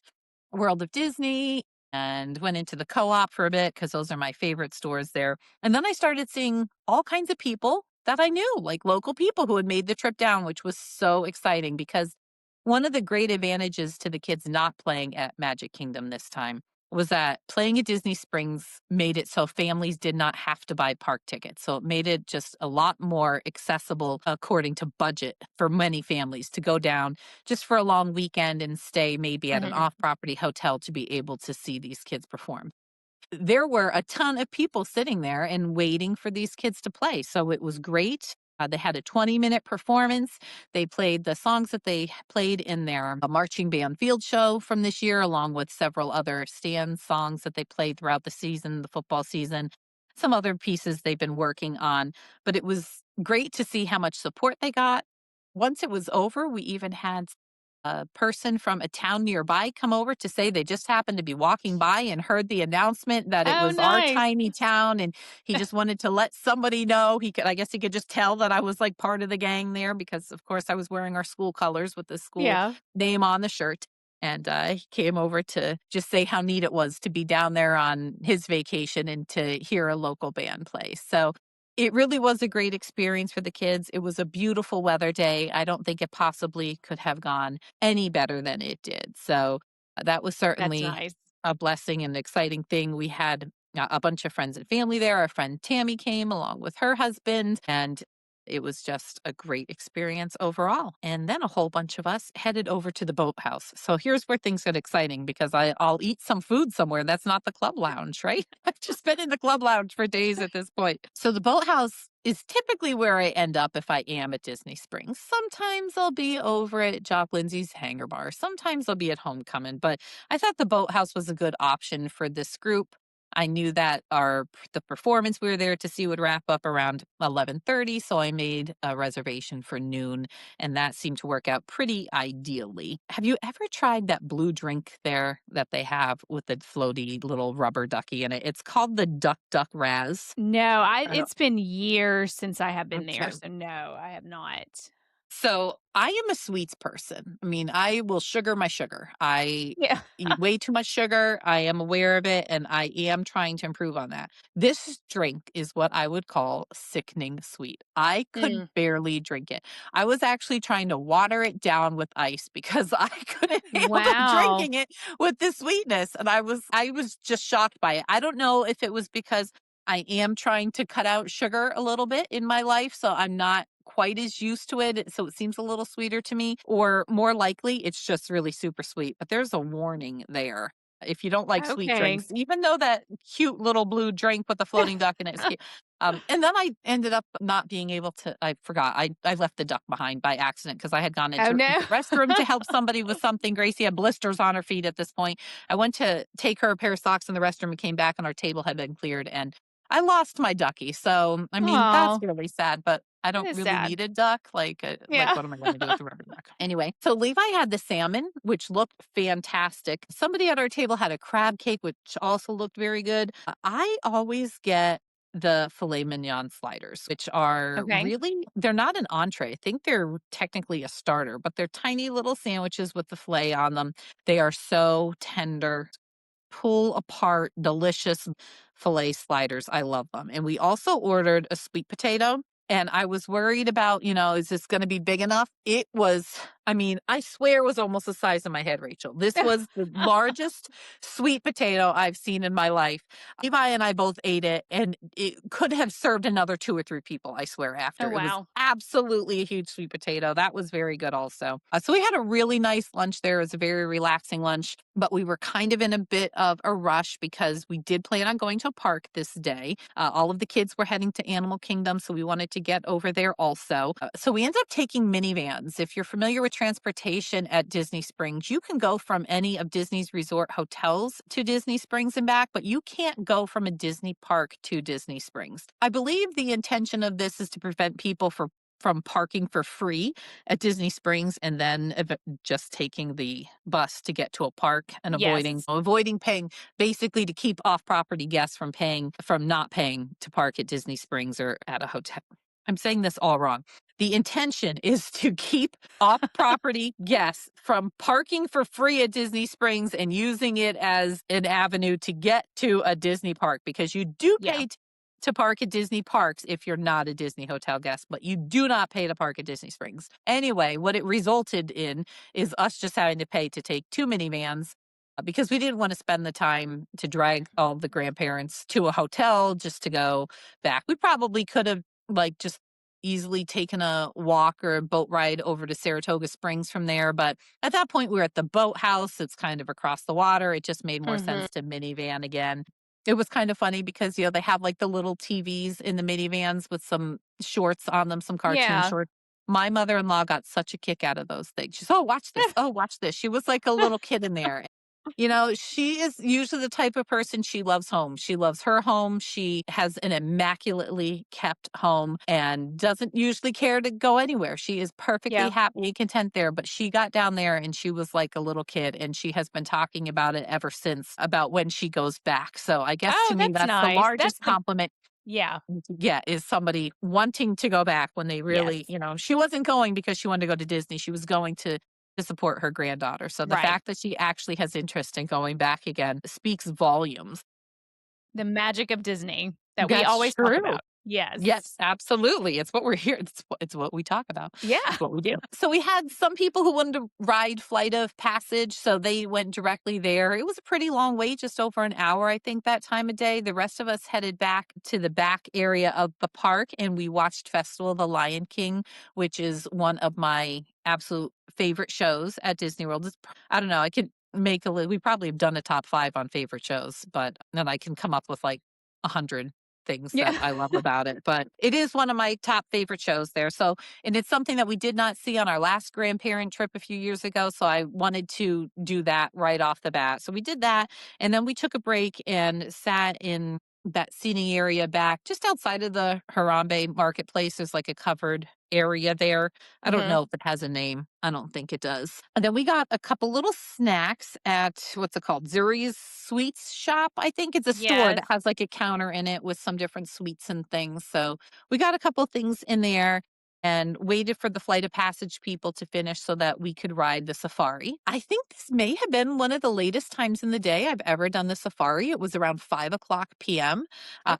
World of Disney and went into the co-op for a bit because those are my favorite stores there. And then I started seeing all kinds of people that I knew, like local people who had made the trip down, which was so exciting because one of the great advantages to the kids not playing at Magic Kingdom this time was that playing at Disney Springs made it so families did not have to buy park tickets. So it made it just a lot more accessible according to budget for many families to go down just for a long weekend and stay maybe at an Mhm. off property hotel to be able to see these kids perform. There were a ton of people sitting there and waiting for these kids to play. So it was great. They had a 20-minute performance. They played the songs that they played in their marching band field show from this year, along with several other stand songs that they played throughout the season, the football season, some other pieces they've been working on. But it was great to see how much support they got. Once it was over, we even had a person from a town nearby come over to say they just happened to be walking by and heard the announcement that it Oh, was our nice. tiny town and he just wanted to let somebody know. I guess he could just tell that I was like part of the gang there because of course I was wearing our school colors with the school Yeah. name on the shirt. And he came over to just say how neat it was to be down there on his vacation and to hear a local band play. So it really was a great experience for the kids. It was a beautiful weather day. I don't think it possibly could have gone any better than it did. So that was That's certainly nice. a blessing and exciting thing. We had a bunch of friends and family there. Our friend Tammy came along with her husband, and it was just a great experience overall. And then a whole bunch of us headed over to the Boathouse. So here's where things get exciting because I'll eat some food somewhere. That's not the club lounge, right? I've just been in the club lounge for days at this point. So the Boathouse is typically where I end up if I am at Disney Springs. Sometimes I'll be over at Jock Lindsay's Hangar Bar. Sometimes I'll be at Homecoming, but I thought the Boathouse was a good option for this group. I knew that the performance we were there to see would wrap up around 11:30, so I made a reservation for noon, and that seemed to work out pretty ideally. Have you ever tried that blue drink there that they have with the floaty little rubber ducky in it? It's called the Duck Duck Raz. No, I I don't it's been years since I have been there, okay. so no, I have not. So I am a sweets person. I mean, I will sugar my sugar. I Yeah. eat way too much sugar. I am aware of it and I am trying to improve on that. This drink is what I would call sickening sweet. I could Mm. barely drink it. I was actually trying to water it down with ice because I couldn't handle Wow. drinking it with the sweetness and I was just shocked by it. I don't know if it was because I am trying to cut out sugar a little bit in my life, so I'm not quite as used to it, so it seems a little sweeter to me, or more likely, it's just really super sweet. But there's a warning there. If you don't like sweet Okay. drinks, even though that cute little blue drink with the floating duck in it is cute. And then I ended up not being able to, I forgot, I left the duck behind by accident because I had gone Oh, into no. the restroom to help somebody with something. Gracie had blisters on her feet at this point. I went to take her a pair of socks in the restroom and came back and our table had been cleared and I lost my ducky, so, I mean, that's Oh, really sad, but I that don't is really sad. need a duck, like, Yeah. what am I gonna do with the rubber duck? Anyway, so Levi had the salmon, which looked fantastic. Somebody at our table had a crab cake, which also looked very good. I always get the filet mignon sliders, which are Okay. really they're not an entree. I think they're technically a starter, but they're tiny little sandwiches with the filet on them. They are so tender, pull apart delicious filet sliders. I love them. And we also ordered a sweet potato. And I was worried about, is this going to be big enough? It was, I mean, I swear it was almost the size of my head, Rachel. This was the largest sweet potato I've seen in my life. Levi and I both ate it, and it could have served another two or three people, I swear, Oh, after. It was wow. absolutely a huge sweet potato. That was very good, also. So we had a really nice lunch there. It was a very relaxing lunch, but we were kind of in a bit of a rush because we did plan on going to a park this day. All of the kids were heading to Animal Kingdom, so we wanted to get over there also. So we ended up taking minivans. If you're familiar with transportation at Disney Springs, you can go from any of Disney's resort hotels to Disney Springs and back, but you can't go from a Disney park to Disney Springs. I believe the intention of this is to prevent people from parking for free at Disney Springs and then just taking the bus to get to a park and avoiding Yes. avoiding paying, basically to keep off-property guests from not paying to park at Disney Springs or at a hotel. I'm saying this all wrong. The intention is to keep off-property guests from parking for free at Disney Springs and using it as an avenue to get to a Disney park because you do Yeah. pay to park at Disney parks if you're not a Disney hotel guest, but you do not pay to park at Disney Springs. Anyway, what it resulted in is us just having to pay to take two minivans because we didn't want to spend the time to drag all the grandparents to a hotel just to go back. We probably could have just easily taken a walk or a boat ride over to Saratoga Springs from there. But at that point, we were at the boathouse. It's kind of across the water. It just made more Mhm. sense to minivan again. It was kind of funny because, they have like the little TVs in the minivans with some shorts on them, some cartoon Yeah. shorts. My mother-in-law got such a kick out of those things. She's, "Oh, watch this. Oh, watch this." She was like a little kid in there. She is usually the type of person, she loves home. She loves her home. She has an immaculately kept home and doesn't usually care to go anywhere. She is perfectly Yeah. happy and content there, but she got down there and she was like a little kid and she has been talking about it ever since, about when she goes back. So I guess to Oh, me that's that's the nice. That's largest the compliment Yeah. you could get, is somebody wanting to go back when they Yes. really, she wasn't going because she wanted to go to Disney. She was going to support her granddaughter. So the Right. fact that she actually has interest in going back again speaks volumes. The magic of Disney that we That's always talk true. about. Yes. Yes, absolutely. It's what we're here. It's what we talk about. Yeah. It's what we do. So we had some people who wanted to ride Flight of Passage, so they went directly there. It was a pretty long wait, just over an hour, I think, that time of day. The rest of us headed back to the back area of the park, and we watched Festival of the Lion King, which is one of my absolute favorite shows at Disney World. I don't know. I could make a. We probably have done a top five on favorite shows, but then I can come up with like 100 things that Yeah. I love about it, but it is one of my top favorite shows there. So, and it's something that we did not see on our last grandparent trip a few years ago. So I wanted to do that right off the bat. So we did that. And then we took a break and sat in that seating area back just outside of the Harambe marketplace. There's like a covered area there. I don't Mhm. know if it has a name. I don't think it does. And then we got a couple little snacks at what's it called? Zuri's Sweets Shop. I think it's a store Yes. that has like a counter in it with some different sweets and things. So we got a couple things in there and waited for the Flight of Passage people to finish so that we could ride the safari. I think this may have been one of the latest times in the day I've ever done the safari. It was around 5 o'clock p.m.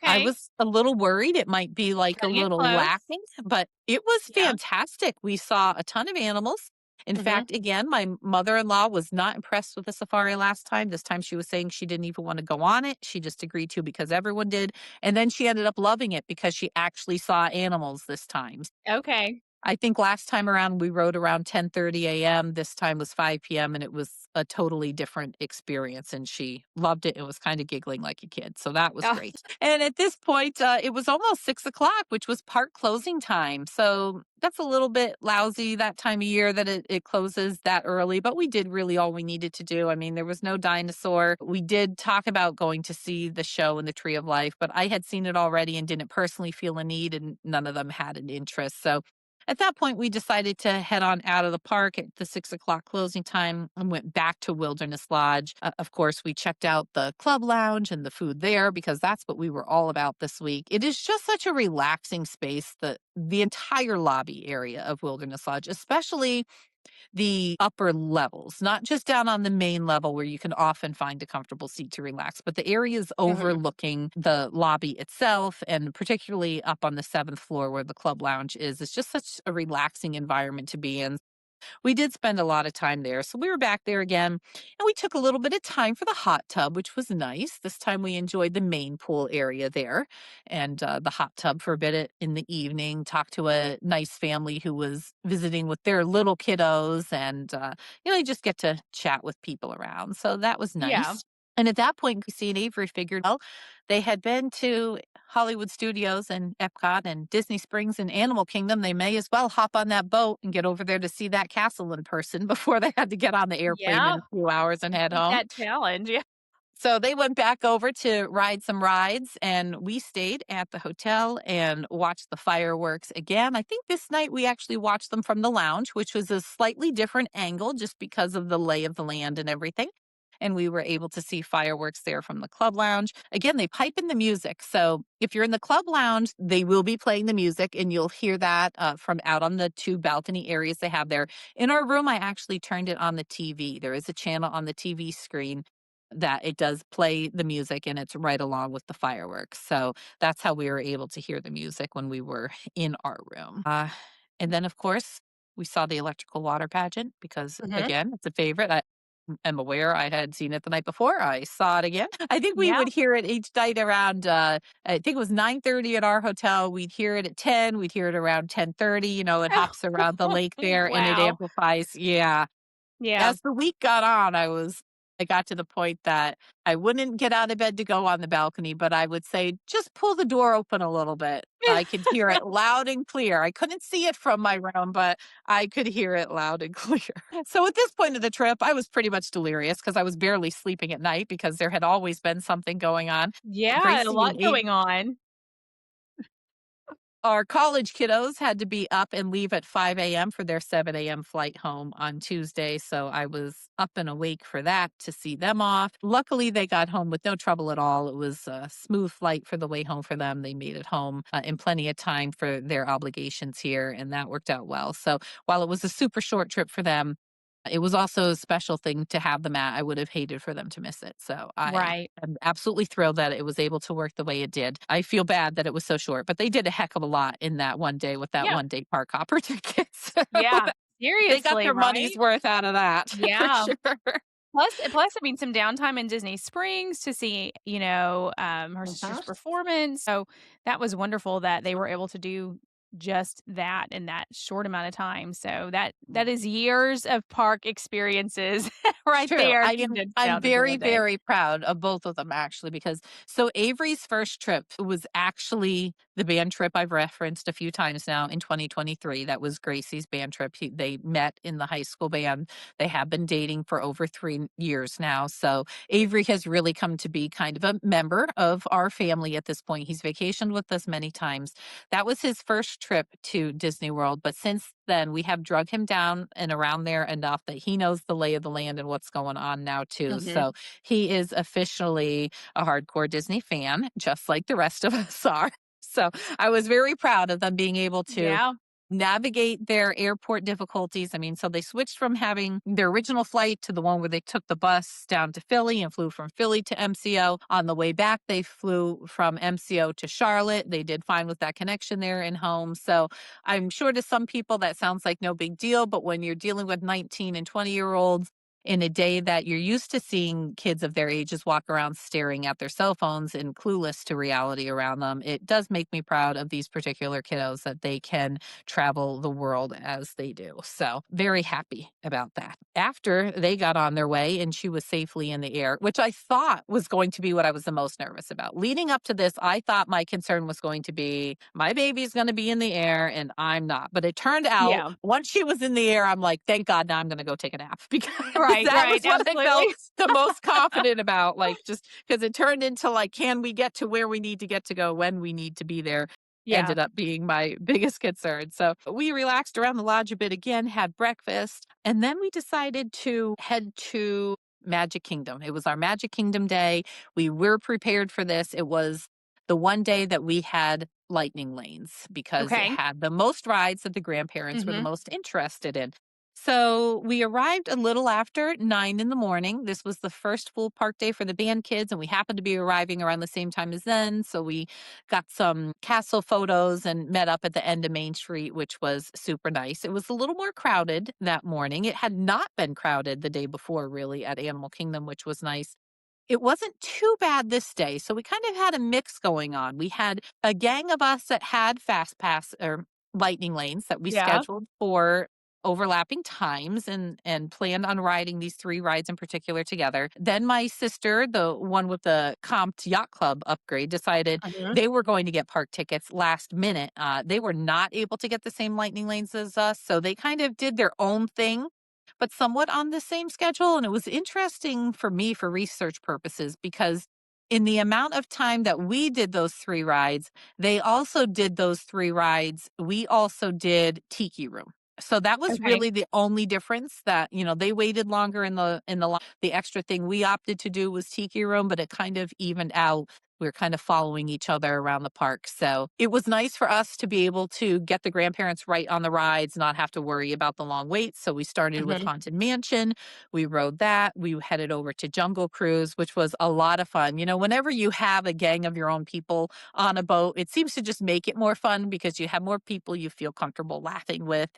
I Okay. was a little worried it might be like a Cutting it little close. lacking, but it was Yeah. fantastic. We saw a ton of animals. In Mhm. fact, again, my mother-in-law was not impressed with the safari last time. This time she was saying she didn't even want to go on it. She just agreed to because everyone did. And then she ended up loving it because she actually saw animals this time. Okay. I think last time around we rode around 10:30 a.m. This time was 5 p.m. and it was a totally different experience and she loved it and was kind of giggling like a kid. So that was Oh, great. And at this point, it was almost 6 o'clock, which was park closing time. So that's a little bit lousy that time of year that it closes that early, but we did really all we needed to do. I mean, there was no dinosaur. We did talk about going to see the show in the Tree of Life, but I had seen it already and didn't personally feel a need, and none of them had an interest. So at that point, we decided to head on out of the park at the 6 o'clock closing time and went back to Wilderness Lodge. Of course, we checked out the club lounge and the food there because that's what we were all about this week. It is just such a relaxing space, the entire lobby area of Wilderness Lodge, especially the upper levels, not just down on the main level where you can often find a comfortable seat to relax, but the areas mhm. overlooking the lobby itself, and particularly up on the seventh floor where the club lounge is, it's just such a relaxing environment to be in. We did spend a lot of time there. So we were back there again and we took a little bit of time for the hot tub, which was nice. This time we enjoyed the main pool area there and the hot tub for a bit in the evening. Talked to a nice family who was visiting with their little kiddos and, you just get to chat with people around. So that was Yeah. nice. And at that point, Chrissy and Avery figured, well, they had been to Hollywood Studios and EPCOT and Disney Springs and Animal Kingdom. They may as well hop on that boat and get over there to see that castle in person before they had to get on the airplane Yeah. in a few hours and head Complete home. that challenge. Yeah. So they went back over to ride some rides, and we stayed at the hotel and watched the fireworks again. I think this night we actually watched them from the lounge, which was a slightly different angle just because of the lay of the land and everything. And we were able to see fireworks there from the club lounge. Again, they pipe in the music. So if you're in the club lounge, they will be playing the music, and you'll hear that from out on the two balcony areas they have there. In our room, I actually turned it on the TV. There is a channel on the TV screen that it does play the music and it's right along with the fireworks. So that's how we were able to hear the music when we were in our room. And then, of course, we saw the electrical water pageant because, Mhm. again, it's a favorite. I am aware I had seen it the night before. I saw it again. I think we Yeah. would hear it each night around. I think it was 9:30 at our hotel. We'd hear it at 10. We'd hear it around 10:30. It hops around the lake there and it Wow. amplifies. Yeah, Yeah. as the week got on, I got to the point that I wouldn't get out of bed to go on the balcony, but I would say, "Just pull the door open a little bit." I could hear it loud and clear. I couldn't see it from my room, but I could hear it loud and clear. So at this point of the trip, I was pretty much delirious because I was barely sleeping at night because there had always been something going on. Yeah, a Gracie lot and going on. our college kiddos had to be up and leave at 5 a.m. for their 7 a.m. flight home on Tuesday, so I was up and awake for that to see them off. Luckily, they got home with no trouble at all. It was a smooth flight for the way home for them. They made it home in plenty of time for their obligations here, and that worked out well. So while it was a super short trip for them, It was also a special thing to have them at. I would have hated for them to miss it. So I Right. am absolutely thrilled that it was able to work the way it did. I feel bad that it was so short, but they did a heck of a lot in that one day with that Yeah. one day park hopper tickets. Yeah. They got Seriously, their money's right? worth out of that for Yeah. sure. Plus, I mean, some downtime in Disney Springs to see, her sister's Mhm. performance, so that was wonderful that they were able to do just that in that short amount of time, so that is years of park experiences It's right true. there condensed I'm down into very, one day. very proud of both of them actually because so Avery's first trip was actually the band trip I've referenced a few times now in 2023. That was Gracie's band trip. They met in the high school band. They have been dating for over 3 years now. So Avery has really come to be kind of a member of our family at this point. He's vacationed with us many times. That was his first trip to Disney World. But since then, we have drug him down and around there enough that he knows the lay of the land and what's going on now, too. Mhm. So he is officially a hardcore Disney fan, just like the rest of us are. So I was very proud of them being able to Yeah. navigate their airport difficulties. I mean, so they switched from having their original flight to the one where they took the bus down to Philly and flew from Philly to MCO. On the way back, they flew from MCO to Charlotte. They did fine with that connection there and home. So I'm sure to some people that sounds like no big deal, but when you're dealing with 19 and 20-year-olds, in a day that you're used to seeing kids of their ages walk around staring at their cell phones and clueless to reality around them, it does make me proud of these particular kiddos that they can travel the world as they do. So, very happy about that. After they got on their way and she was safely in the air, which I thought was going to be what I was the most nervous about. Leading up to this, I thought my concern was going to be my baby's going to be in the air and I'm not. But it turned out Yeah. once she was in the air, I'm like, thank God now I'm going to go take a nap because Right, that was right, what I felt absolutely. the most confident about. Like, just because it turned into like, can we get to where we need to get to go when we need to be there? Yeah. Ended up being my biggest concern. So we relaxed around the lodge a bit again, had breakfast, and then we decided to head to Magic Kingdom. It was our Magic Kingdom day. We were prepared for this. It was the one day that we had lightning lanes because it Okay. had the most rides that the grandparents were the Mhm. most interested in. So we arrived a little after 9 in the morning. This was the first full park day for the band kids, and we happened to be arriving around the same time as then. So we got some castle photos and met up at the end of Main Street, which was super nice. It was a little more crowded that morning. It had not been crowded the day before, really, at Animal Kingdom, which was nice. It wasn't too bad this day, so we kind of had a mix going on. We had a gang of us that had fast pass or lightning lanes that we Yeah. scheduled for overlapping times and planned on riding these 3 rides in particular together. Then my sister, the one with the comped yacht club upgrade, decided Mhm. they were going to get park tickets last minute. They were not able to get the same lightning lanes as us, so they kind of did their own thing but somewhat on the same schedule. And it was interesting for me for research purposes because in the amount of time that we did those 3 rides, they also did those 3 rides. We also did Tiki Room. So that was Okay. really the only difference that, they waited longer in the line. The extra thing we opted to do was Tiki Room, but it kind of evened out. We're kind of following each other around the park. So it was nice for us to be able to get the grandparents right on the rides, not have to worry about the long waits. So we started with Mhm. Haunted Mansion. We rode that. We headed over to Jungle Cruise, which was a lot of fun. Whenever you have a gang of your own people on a boat, it seems to just make it more fun because you have more people you feel comfortable laughing with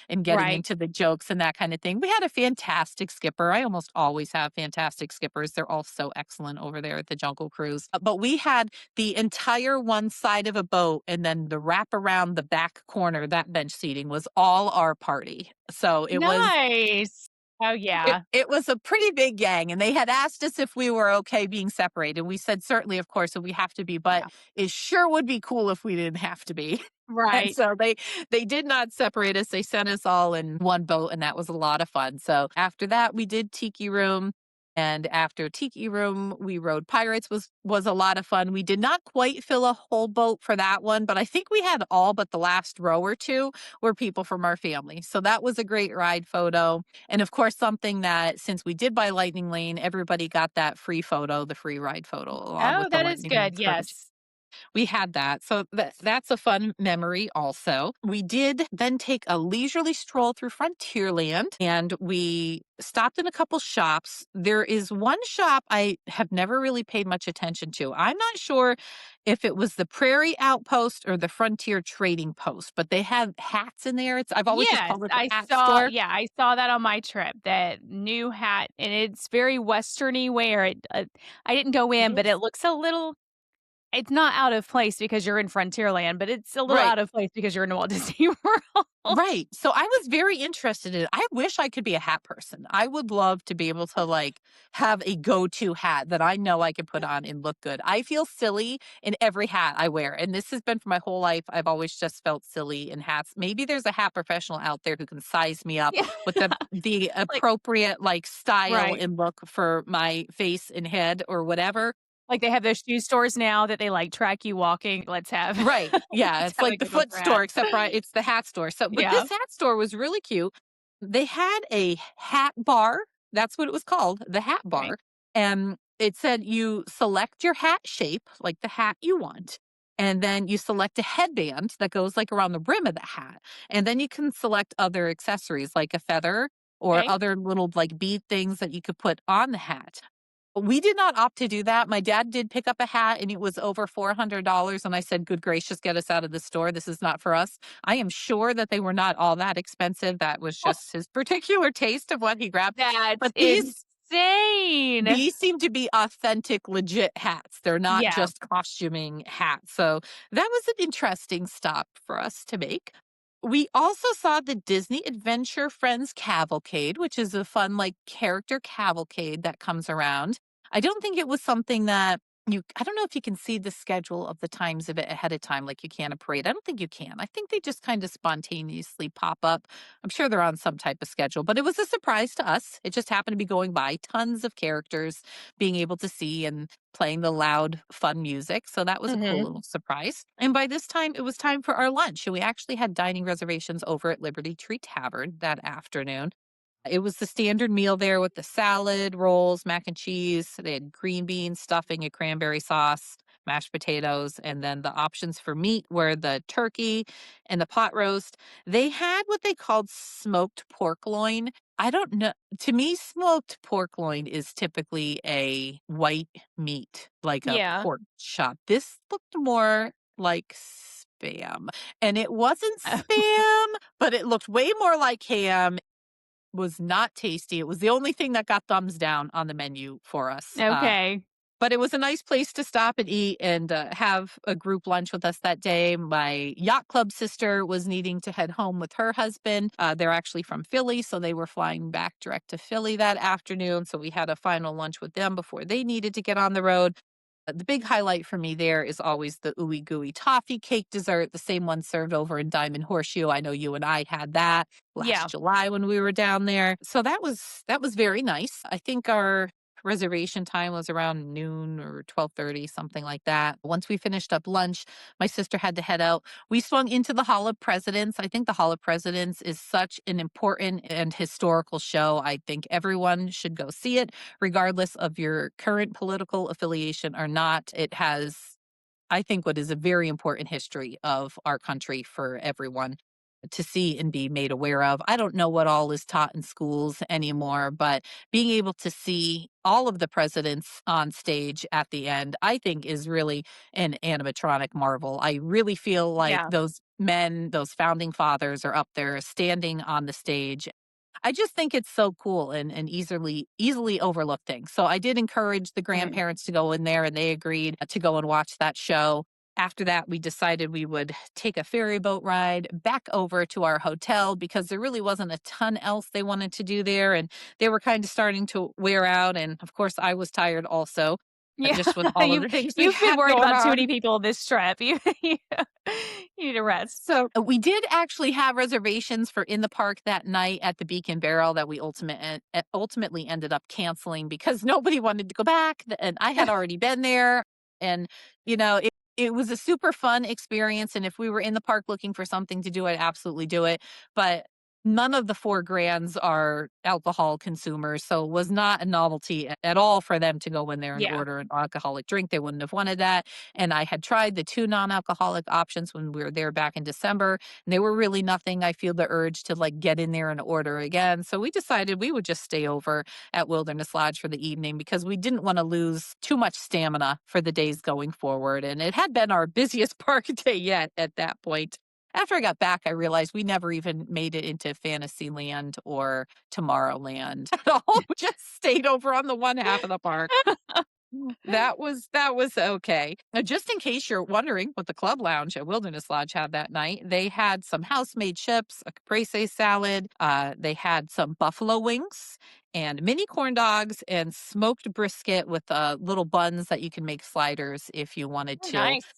and getting Right. into the jokes and that kind of thing. We had a fantastic skipper. I almost always have fantastic skippers. They're all so excellent over there at the Jungle Cruise. But we had the entire one side of a boat and then the wrap around the back corner, that bench seating was all our party. So Nice. Oh, it, yeah. it was a pretty big gang, and they had asked us if we were okay being separated. We said certainly, of course, if we have to be, but Yeah. it sure would be cool if we didn't have to be. And Right. so they did not separate us. They sent us all in one boat, and that was a lot of fun. So after that, we did Tiki Room. And after Tiki Room, we rode Pirates was a lot of fun. We did not quite fill a whole boat for that one, but I think we had all but the last row or two were people from our family. So that was a great ride photo. And of course, something that since we did buy Lightning Lane, everybody got that free photo, the free ride photo along Oh, with the that is Lightning Lane good, footage. yes. We had that. So that's a fun memory also. We did then take a leisurely stroll through Frontierland and we stopped in a couple shops. There is one shop I have never really paid much attention to. I'm not sure if it was the Prairie Outpost or the Frontier Trading Post, but they had hats in there. I've always just Yes, called it the I hat saw store. yeah, I saw that on my trip, that new hat, and it's very westerny wear. I didn't go It in, but it is. looks a little it's not out of place because you're in Frontierland, but it's a little Right. out of place because you're in Walt Disney World. Right. So I was very interested in it. I wish I could be a hat person. I would love to be able to like have a go-to hat that I know I can put on and look good. I feel silly in every hat I wear. And this has been for my whole life. I've always just felt silly in hats. Maybe there's a hat professional out there who can size me up Yeah, with the like appropriate like style right. and look for my face and head or whatever. Like, they have those shoe stores now that they, like, track you walking. Let's have Right. Yeah, let's it's have a like the good one foot for hats. store, except for it's the hat store. So, but Yeah, this hat store was really cute. They had a hat bar. That's what it was called, the hat right, bar. And it said you select your hat shape, like the hat you want. And then you select a headband that goes like around the rim of the hat. And then you can select other accessories like a feather or okay. other little like bead things that you could put on the hat. We did not opt to do that. My dad did pick up a hat and it was over $400. And I said, good gracious, get us out of the store. This is not for us. I am sure that they were not all that expensive. That was Oh, just his particular taste of what he grabbed. that's But insane. these seem to be authentic, legit hats. They're not Yeah, just costuming hats. So that was an interesting stop for us to make. We also saw the Disney Adventure Friends Cavalcade, which is a fun, like, character cavalcade that comes around. I don't think it was something that I don't know if you can see the schedule of the times of it ahead of time like you can a parade. I don't think you can. I think they just kind of spontaneously pop up. I'm sure they're on some type of schedule, but it was a surprise to us. It just happened to be going by, tons of characters being able to see and playing the loud, fun music. So that was a cool mhm, little surprise. And by this time, it was time for our lunch. And we actually had dining reservations over at Liberty Tree Tavern that afternoon. It was the standard meal there with the salad, rolls, mac and cheese. They had green beans, stuffing, and cranberry sauce, mashed potatoes, and then the options for meat were the turkey and the pot roast. They had what they called smoked pork loin. I don't know. To me, smoked pork loin is typically a white meat, like a yeah. pork chop. This looked more like spam. And it wasn't spam, but it looked way more like ham, was not tasty. It was the only thing that got thumbs down on the menu for us. Okay. But it was a nice place to stop and eat and have a group lunch with us that day. My yacht club sister was needing to head home with her husband. They're actually from Philly, so they were flying back direct to Philly that afternoon. So we had a final lunch with them before they needed to get on the road. The big highlight for me there is always the ooey gooey toffee cake dessert, the same one served over in Diamond Horseshoe. I know you and I had that last Yeah, July when we were down there. So that was very nice. I think our reservation time was around noon or 12:30, something like that. Once we finished up lunch, my sister had to head out. We swung into the Hall of Presidents. I think the Hall of Presidents is such an important and historical show. I think everyone should go see it regardless of your current political affiliation or not. It has, I think, what is a very important history of our country for everyone to see and be made aware of. I don't know what all is taught in schools anymore, but being able to see all of the presidents on stage at the end, I think is really an animatronic marvel. I really feel like yeah, those men, those founding fathers are up there standing on the stage. I just think it's so cool and easily overlooked thing. So I did encourage the right. grandparents to go in there and they agreed to go and watch that show. After that, we decided we would take a ferry boat ride back over to our hotel because there really wasn't a ton else they wanted to do there. And they were kind of starting to wear out. And of course, I was tired also, Yeah, just with all of you the things we you've been had worried going about too on. many people this trip. You you need a rest. So we did actually have reservations for in the park that night at the Beacon Barrel that we ultimately ended up canceling because nobody wanted to go back, and I had already been there, and it was a super fun experience. And if we were in the park looking for something to do, I'd absolutely do it. But none of the 4 grands are alcohol consumers, so it was not a novelty at all for them to go in there and Yeah. order an alcoholic drink. They wouldn't have wanted that. And I had tried the 2 non-alcoholic options when we were there back in December, and they were really nothing. I feel the urge to like get in there and order again. So we decided we would just stay over at Wilderness Lodge for the evening because we didn't want to lose too much stamina for the days going forward. And it had been our busiest park day yet at that point. After I got back, I realized we never even made it into Fantasyland or Tomorrowland at all. We just stayed over on the one half of the park. That was okay. Just in case you're wondering what the club lounge at Wilderness Lodge had that night, they had some house-made chips, a caprese salad, they had some buffalo wings and mini corn dogs and smoked brisket with little buns that you can make sliders if you wanted Oh, to. nice.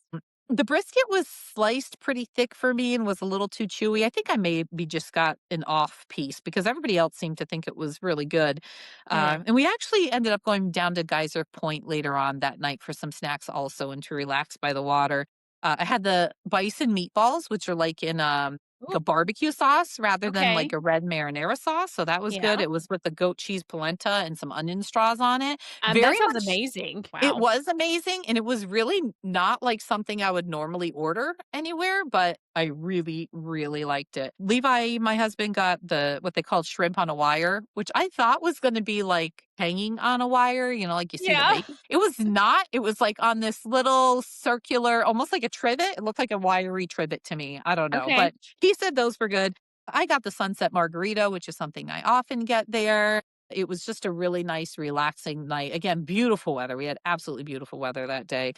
The brisket was sliced pretty thick for me and was a little too chewy. I think I maybe just got an off piece because everybody else seemed to think it was really good. Mhm. And we actually ended up going down to Geyser Point later on that night for some snacks also and to relax by the water. I had the bison meatballs, which are like in like Ooh, a barbecue sauce rather than like okay. a red marinara sauce. So that was good. Yeah. It was with the goat cheese polenta and some onion straws on it. That Very sounds much amazing. it Wow. was amazing, and it was really not like something I would normally order anywhere, but I really, really liked it. Levi, my husband, got the what they call shrimp on a wire, which I thought was gonna be like hanging on a wire, like you see the Yeah. bacon. It was not. It was like on this little circular, almost like a trivet. It looked like a wiry trivet to me. I don't know, Okay. but he said those were good. I got the sunset margarita, which is something I often get there. It was just a really nice, relaxing night. Again, beautiful weather. We had absolutely beautiful weather that day.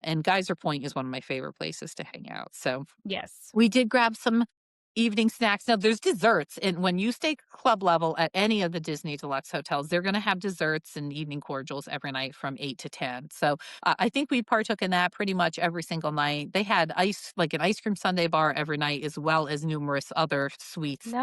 And Geyser Point is one of my favorite places to hang out. So Yes. we did grab some evening snacks. Now there's desserts. And when you stay club level at any of the Disney Deluxe hotels, they're going to have desserts and evening cordials every night from 8 to 10. So I think we partook in that pretty much every single night. They had like an ice cream sundae bar every night, as well as numerous other sweets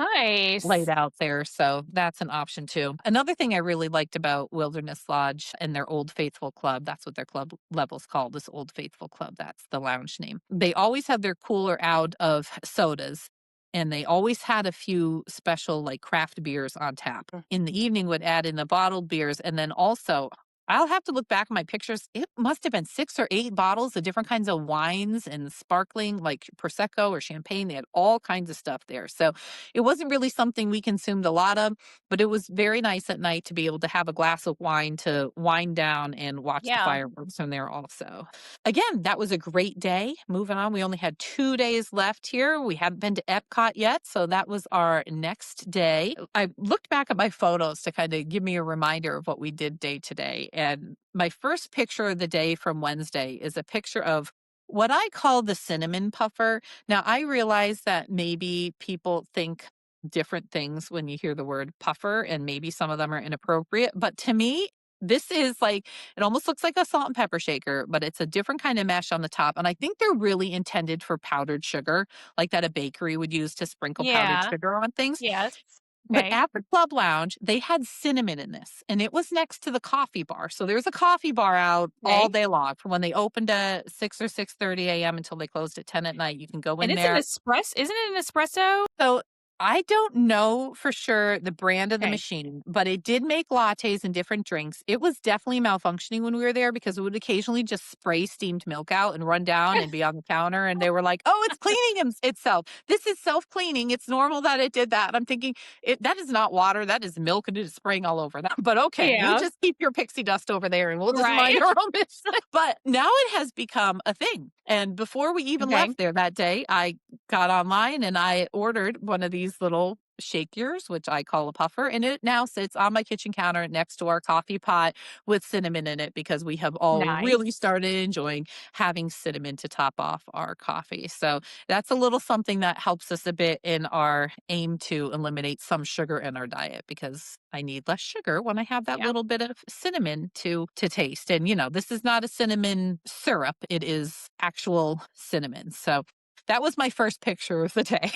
laid Nice. out there, so that's an option too. Another thing I really liked about Wilderness Lodge and their Old Faithful Club, that's what their club level's called, this Old Faithful Club, that's the lounge name. They always had their cooler out of sodas, and they always had a few special, like, craft beers on tap. In the evening, would add in the bottled beers, and then also I'll have to look back at my pictures. It must have been 6 or 8 bottles of different kinds of wines and sparkling, like prosecco or champagne. They had all kinds of stuff there. So it wasn't really something we consumed a lot of, but it was very nice at night to be able to have a glass of wine to wind down and watch the Yeah. fireworks from there also. Again, that was a great day. Moving on, we only had 2 days left here. We haven't been to EPCOT yet, so that was our next day. I looked back at my photos to kind of give me a reminder of what we did day to day. And my first picture of the day from Wednesday is a picture of what I call the cinnamon puffer. Now, I realize that maybe people think different things when you hear the word puffer, and maybe some of them are inappropriate. But to me, this is like, it almost looks like a salt and pepper shaker, but it's a different kind of mesh on the top. And I think they're really intended for powdered sugar, like that a bakery would use to sprinkle powdered Yeah. sugar on things. Yes. But Okay. at the club lounge, they had cinnamon in this, and it was next to the coffee bar. So there's a coffee bar out all Okay. day long from when they opened at 6 or 6:30 AM until they closed at 10 at night. You can go And in it's an there. espresso, isn't it an espresso? So I don't know for sure the brand of the Okay. machine, but it did make lattes and different drinks. It was definitely malfunctioning when we were there because it would occasionally just spray steamed milk out and run down and be on the counter. And they were like, "Oh, it's cleaning itself. This is self cleaning. It's normal that it did that." And I'm thinking, that is not water. That is milk, and it is spraying all over that. But okay, you Yeah. just keep your pixie dust over there, and we'll just Right. mind our own business. But now it has become a thing. And before we even Okay. left there that day, I got online and I ordered one of these little shakers, which I call a puffer, and it now sits on my kitchen counter next to our coffee pot with cinnamon in it because we have all Nice. really started enjoying having cinnamon to top off our coffee. So that's a little something that helps us a bit in our aim to eliminate some sugar in our diet because I need less sugar when I have that Yeah. little bit of cinnamon to taste. And this is not a cinnamon syrup, it is actual cinnamon. So that was my first picture of the day.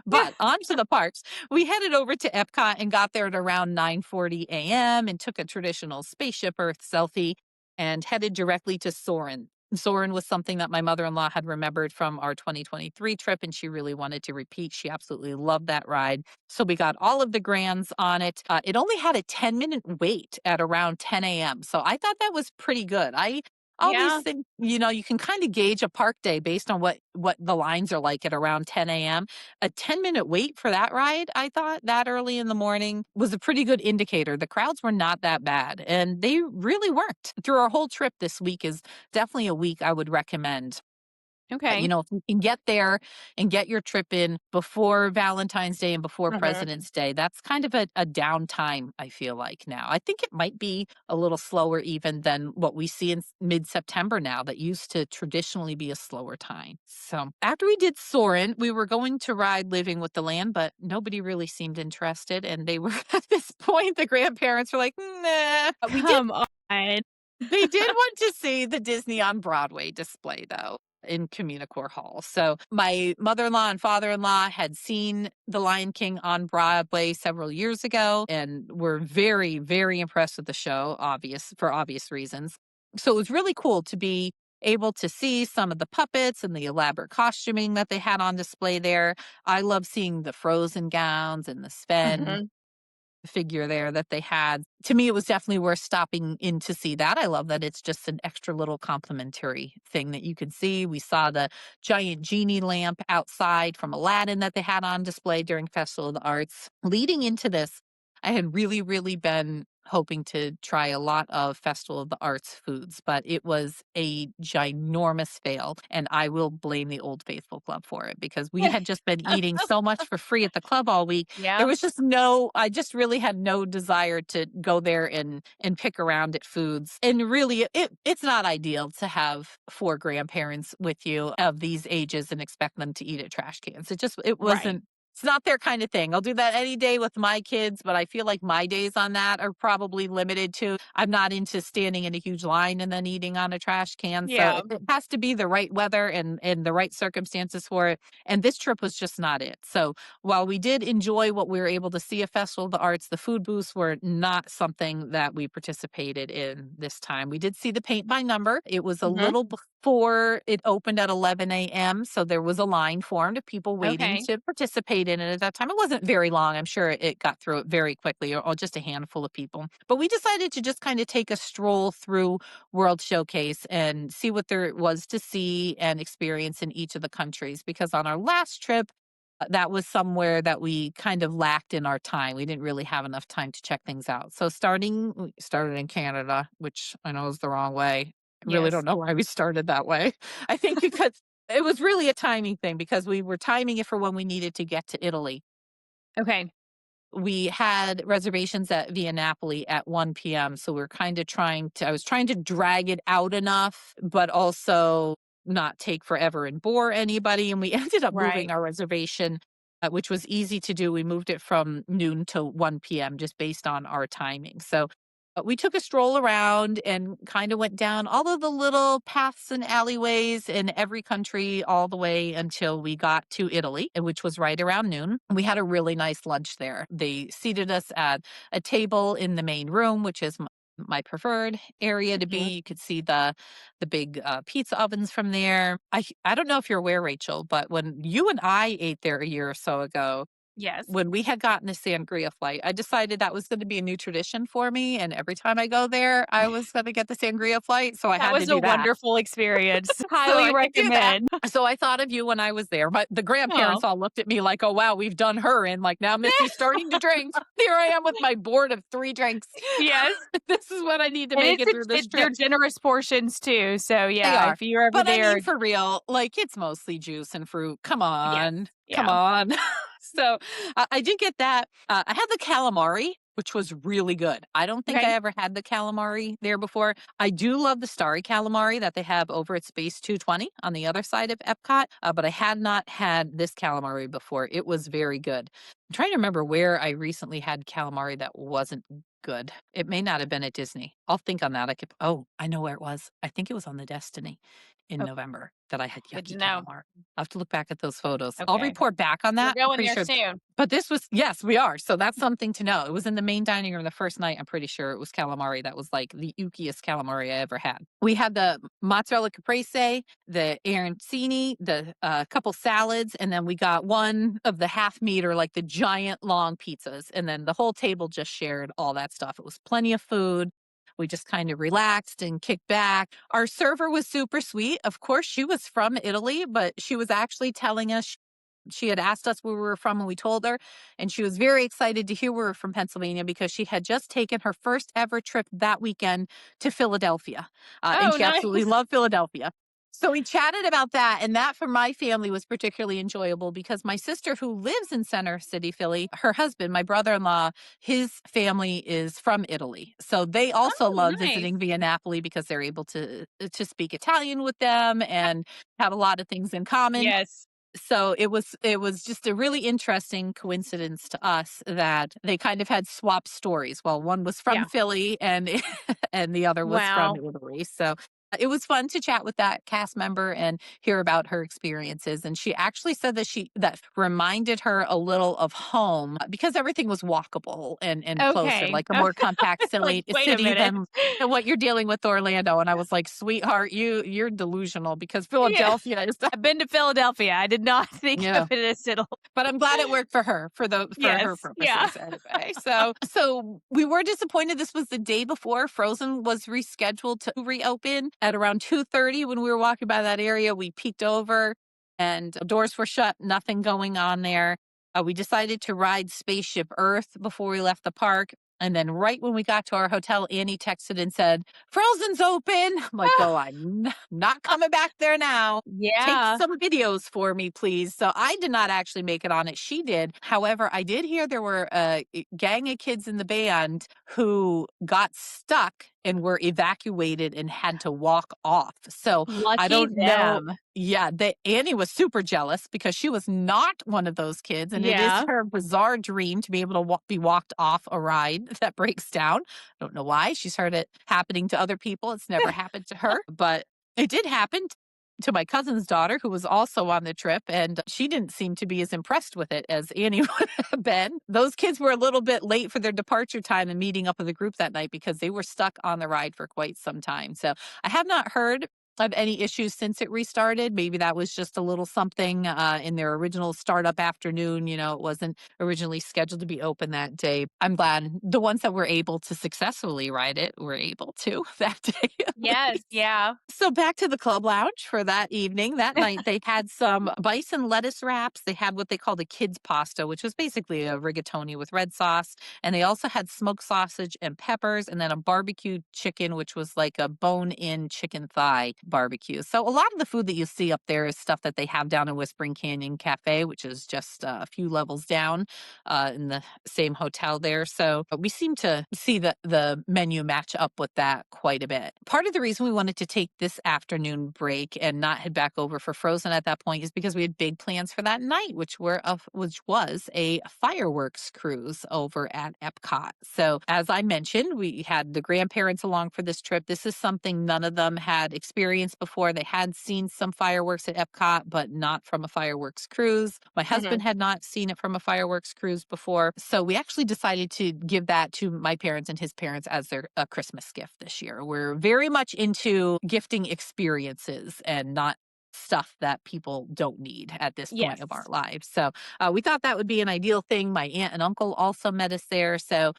But on to the parks. We headed over to Epcot and got there at around 9:40 AM and took a traditional spaceship Earth selfie and headed directly to Soarin'. Soarin' was something that my mother-in-law had remembered from our 2023 trip, and she really wanted to repeat. She absolutely loved that ride. So we got all of the grands on it. It only had a 10-minute wait at around 10 a.m. So I thought that was pretty good. I always Yeah. think, you can kind of gauge a park day based on what the lines are like at around 10 a.m. A 10-minute wait for that ride, I thought that early in the morning was a pretty good indicator. The crowds were not that bad, and they really weren't. Through our whole trip this week is definitely a week I would recommend. Okay. If you can get there and get your trip in before Valentine's Day and before Mhm. President's Day, that's kind of a downtime, I feel like now. I think it might be a little slower even than what we see in mid September now, that used to traditionally be a slower time. So after we did Soren, we were going to ride Living with the Land, but nobody really seemed interested. And they were at this point, the grandparents were like, nah. We did Come on. they did want to see the Disney on Broadway display, though, in Communicore Hall. So my mother-in-law and father-in-law had seen The Lion King on Broadway several years ago and were very, very impressed with the show, for obvious reasons. So it was really cool to be able to see some of the puppets and the elaborate costuming that they had on display there. I love seeing the Frozen gowns and the Sven Mhm. figure there that they had. To me, it was definitely worth stopping in to see that. I love that it's just an extra little complimentary thing that you can see. We saw the giant genie lamp outside from Aladdin that they had on display during Festival of the Arts. Leading into this, I had really, really been hoping to try a lot of Festival of the Arts foods, but it was a ginormous fail. And I will blame the Old Faithful Club for it, because we had just been eating so much for free at the club all week. There Yep. was just I just really had no desire to go there and pick around at foods. And really, it's not ideal to have four grandparents with you of these ages and expect them to eat at trash cans. It Right. wasn't it's not their kind of thing. I'll do that any day with my kids, but I feel like my days on that are probably limited to, I'm not into standing in a huge line and then eating on a trash can. So Yeah. it has to be the right weather and the right circumstances for it. And this trip was just not it. So while we did enjoy what we were able to see at Festival of the Arts, the food booths were not something that we participated in this time. We did see the paint by number. It was a Mhm. little before it opened at 11 a.m. So there was a line formed of people waiting Okay. to participate in it at that time. It wasn't very long. I'm sure it got through it very quickly, or just a handful of people. But we decided to just kind of take a stroll through World Showcase and see what there was to see and experience in each of the countries. Because on our last trip, that was somewhere that we kind of lacked in our time. We didn't really have enough time to check things out. So we started in Canada, which I know is the wrong way. I really Yes. don't know why we started that way. I think because it was really a timing thing, because we were timing it for when we needed to get to Italy. Okay. We had reservations at Via Napoli at 1 p.m. So we're kind of I was trying to drag it out enough, but also not take forever and bore anybody. And we ended up moving Right. our reservation, which was easy to do. We moved it from noon to 1 p.m. just based on our timing. So we took a stroll around and kind of went down all of the little paths and alleyways in every country all the way until we got to Italy, which was right around noon. We had a really nice lunch there. They seated us at a table in the main room, which is my preferred area to Mhm. be. You could see the big pizza ovens from there. I don't know if you're aware, Rachel, but when you and I ate there a year or so ago, Yes. when we had gotten a sangria flight, I decided that was gonna be a new tradition for me, and every time I go there, I was gonna get the sangria flight, so I That had to was a do that. wonderful experience. So Highly I could do that. recommend. So I thought of you when I was there, but the Oh. grandparents all looked at me like, "Oh, wow, we've done her in, like, now Missy's starting to drink. Here I am with my board of 3 drinks. Yes. This is what I need to And make it's it through this they're trip." generous portions too, so They yeah, are. if you're ever But I there. mean, for real, like, it's mostly juice and fruit. Come Yes. on. Come Yeah. on. So, I did get that. I had the calamari, which was really good. I don't think I Okay. ever had the calamari there before. I do love the starry calamari that they have over at Space 220 on the other side of EPCOT, but I had not had this calamari before. It was very good. I'm trying to remember where I recently had calamari that wasn't good. It may not have been at Disney. I'll think on that. I know where it was. I think it was on the Destiny in Oh, November that I had good to yucky know. calamari. I'll have to look back at those photos. I'll Okay. report back on We're that. I'm going pretty there sure soon. but this was yes, we are. So that's something to know. It was in the main dining room the first night. I'm pretty sure it was calamari that was like the ukiest calamari I ever had. We had the mozzarella caprese, the arancini, the couple salads, and then we got one of the half meter, like the giant long pizzas. And then the whole table just shared all that stuff. It was plenty of food. We just kind of relaxed and kicked back. Our server was super sweet. Of course, she was from Italy, but she was actually telling us she had asked us where we were from and we told her, and she was very excited to hear we were from Pennsylvania because she had just taken her first ever trip that weekend to Philadelphia. And Oh, she absolutely nice. loved Philadelphia. So we chatted about that, and that for my family was particularly enjoyable because my sister, who lives in Center City, Philly, her husband, my brother in law, his family is from Italy. So they also Oh, love nice. visiting Via Napoli because they're able to speak Italian with them and have a lot of things in common. Yes. So it was just a really interesting coincidence to us that they kind of had swap stories. Well, one was from Yeah. Philly and and the other was from Wow. Italy. So it was fun to chat with that cast member and hear about her experiences. And she actually said that reminded her a little of home because everything was walkable and closer, Okay. like a more compact Like, wait a city minute. than what you're dealing with Orlando. And I was like, sweetheart, you're delusional because Yeah. Philadelphia is I've been to Philadelphia. I did not think yeah. of it as Italy. But I'm glad it worked for her for her Yes. Yeah. purposes anyway. So we were disappointed. This was the day before Frozen was rescheduled to reopen at around 2:30 when we were walking by that area. We peeked over and doors were shut, nothing going on there. We decided to ride Spaceship Earth before we left the park. And then right when we got to our hotel, Annie texted and said, Frozen's open. I'm like, oh, I'm not coming back there now. Take Yeah. some videos for me, please. So I did not actually make it on it. She did. However, I did hear there were a gang of kids in the band who got stuck and were evacuated and had to walk off. So I Lucky don't know. them. Yeah, Annie was super jealous because she was not one of those kids, and it is Yeah. her bizarre dream to be able to be walked off a ride that breaks down. I don't know why. She's heard it happening to other people. It's never happened to her, but it did happen to my cousin's daughter, who was also on the trip, and she didn't seem to be as impressed with it as Annie would have been. Those kids were a little bit late for their departure time and meeting up with the group that night because they were stuck on the ride for quite some time. So I have not heard of any issues since it restarted. Maybe that was just a little something in their original startup afternoon. It wasn't originally scheduled to be open that day. I'm glad the ones that were able to successfully ride it were able to that day at Yes. least. Yeah. So back to the club lounge for that evening. That night, they had some bison lettuce wraps. They had what they called a kids pasta, which was basically a rigatoni with red sauce. And they also had smoked sausage and peppers, and then a barbecued chicken, which was like a bone-in chicken thigh barbecue. So a lot of the food that you see up there is stuff that they have down in Whispering Canyon Cafe, which is just a few levels down in the same hotel there. So we seem to see the menu match up with that quite a bit. Part of the reason we wanted to take this afternoon break and not head back over for Frozen at that point is because we had big plans for that night, which was a fireworks cruise over at EPCOT. So as I mentioned, we had the grandparents along for this trip. This is something none of them had experienced before. They had seen some fireworks at EPCOT, but not from a fireworks cruise. My Hmm. husband had not seen it from a fireworks cruise before. So we actually decided to give that to my parents and his parents as their a Christmas gift this year. We're very much into gifting experiences and not stuff that people don't need at this point of our Yes. lives. So we thought that would be an ideal thing. My aunt and uncle also met us there. So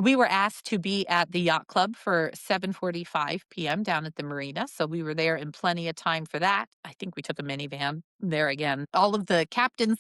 we were asked to be at the yacht club for 7:45 p.m. down at the marina, so we were there in plenty of time for that. I think we took a minivan there again. All of the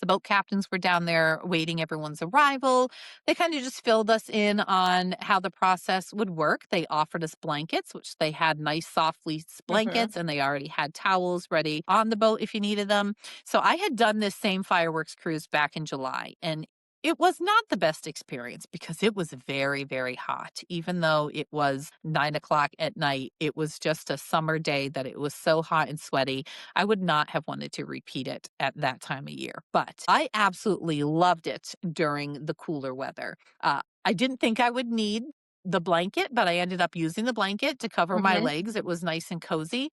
boat captains were down there waiting everyone's arrival. They kind of just filled us in on how the process would work. They offered us blankets, which they had nice soft fleece Hmm. blankets, and they already had towels ready on the boat if you needed them. So I had done this same fireworks cruise back in July, and It was not the best experience because it was very, very hot. Even though it was 9 o'clock at night, it was just a summer day that it was so hot and sweaty. I would not have wanted to repeat it at that time of year, but I absolutely loved it during the cooler weather. I didn't think I would need the blanket, but I ended up using the blanket to cover my Mhm. legs. It was nice and cozy.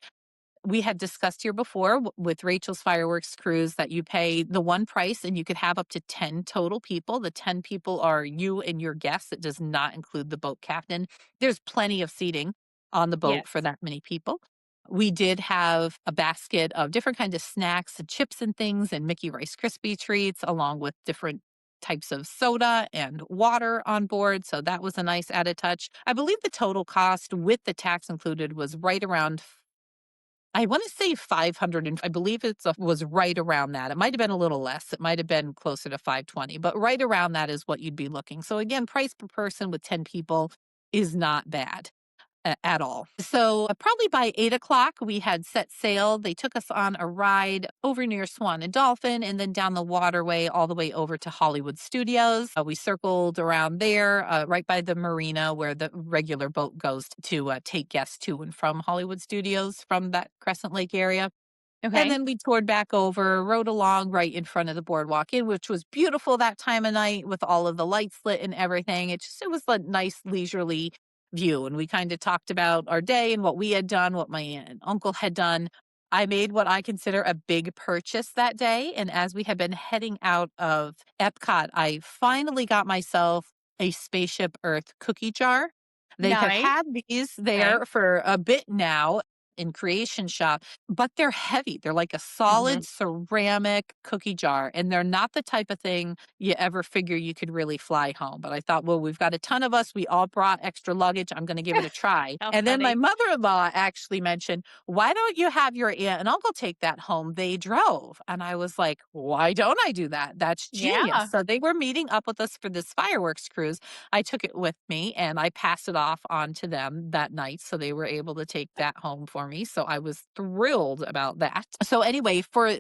We had discussed here before with Rachel's fireworks cruise that you pay the one price and you could have up to 10 total people. The 10 people are you and your guests. It does not include the boat captain. There's plenty of seating on the boat for Yes. that many people. We did have a basket of different kinds of snacks and chips and things and Mickey Rice Krispie treats along with different types of soda and water on board. So that was a nice added touch. I believe the total cost with the tax included was right around, I wanna say 500, and I believe was right around that. It might have been a little less. It might have been closer to 520, but right around that is what you'd be looking. So again, price per person with 10 people is not bad at all. So probably by 8 o'clock, we had set sail. They took us on a ride over near Swan and Dolphin and then down the waterway all the way over to Hollywood Studios. We circled around there, right by the marina where the regular boat goes to take guests to and from Hollywood Studios from that Crescent Lake area. And Okay. then we toured back over, rode along right in front of the boardwalk in, which was beautiful that time of night with all of the lights lit and everything. It was a nice leisurely view. And we kind of talked about our day and what we had done, what my aunt and uncle had done. I made what I consider a big purchase that day. And as we had been heading out of Epcot, I finally got myself a Spaceship Earth cookie jar. They have Nice. had these Okay. there for a bit now in Creation Shop, but they're heavy. They're like a solid Mhm. ceramic cookie jar, and they're not the type of thing you ever figure you could really fly home. But I thought, well, we've got a ton of us. We all brought extra luggage. I'm going to give it a try. How And then my funny. mother in law actually mentioned, why don't you have your aunt and uncle take that home? They drove. And I was like, why don't I do that? That's genius. Yeah. So they were meeting up with us for this fireworks cruise. I took it with me and I passed it off on to them that night. So they were able to take that home for me. So I was thrilled about that. So anyway, for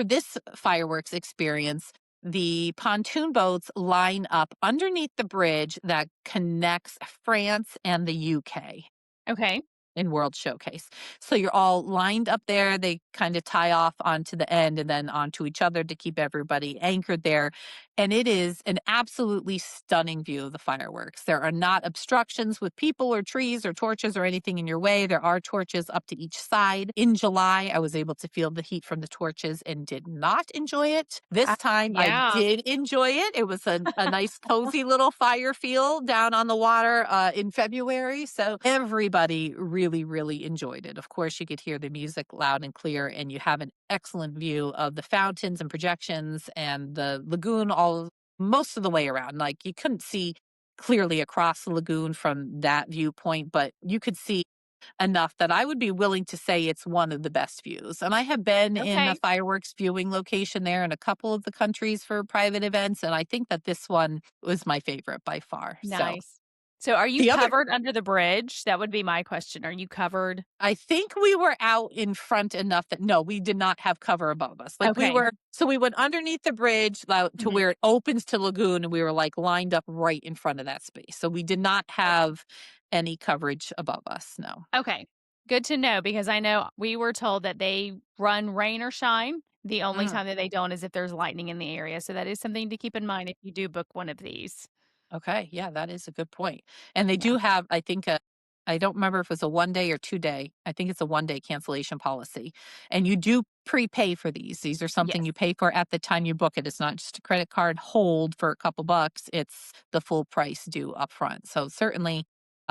this fireworks experience, the pontoon boats line up underneath the bridge that connects France and the UK Okay. in World Showcase. So you're all lined up there. They kind of tie off onto the end and then onto each other to keep everybody anchored there. And it is an absolutely stunning view of the fireworks. There are not obstructions with people or trees or torches or anything in your way. There are torches up to each side. In July, I was able to feel the heat from the torches and did not enjoy it. This time I Yeah. did enjoy it. It was a nice, cozy little fire field down on the water in February. So everybody really, really enjoyed it. Of course, you could hear the music loud and clear, and you have an excellent view of the fountains and projections and the lagoon all most of the way around. Like you couldn't see clearly across the lagoon from that viewpoint, but you could see enough that I would be willing to say it's one of the best views. And I have been in a Okay. fireworks viewing location there in a couple of the countries for private events, and I think that this one was my favorite by far. So Nice. So are you the other covered under the bridge? That would be my question. Are you covered? I think we were out in front enough that no, we did not have cover above us. Like Okay. we went underneath the bridge to Mhm. where it opens to lagoon and we were like lined up right in front of that space. So we did not have any coverage above us. No. Okay. Good to know because I know we were told that they run rain or shine. The only Mm, time that they don't is if there's lightning in the area. So that is something to keep in mind if you do book one of these. okay. Yeah, that is a good point. And they Yeah. do have, I think, I don't remember if it's a 1 day or 2 day. I think it's a 1 day cancellation policy. And you do prepay for these. These are something Yes. you pay for at the time you book it. It's not just a credit card hold for a couple bucks. It's the full price due upfront. So certainly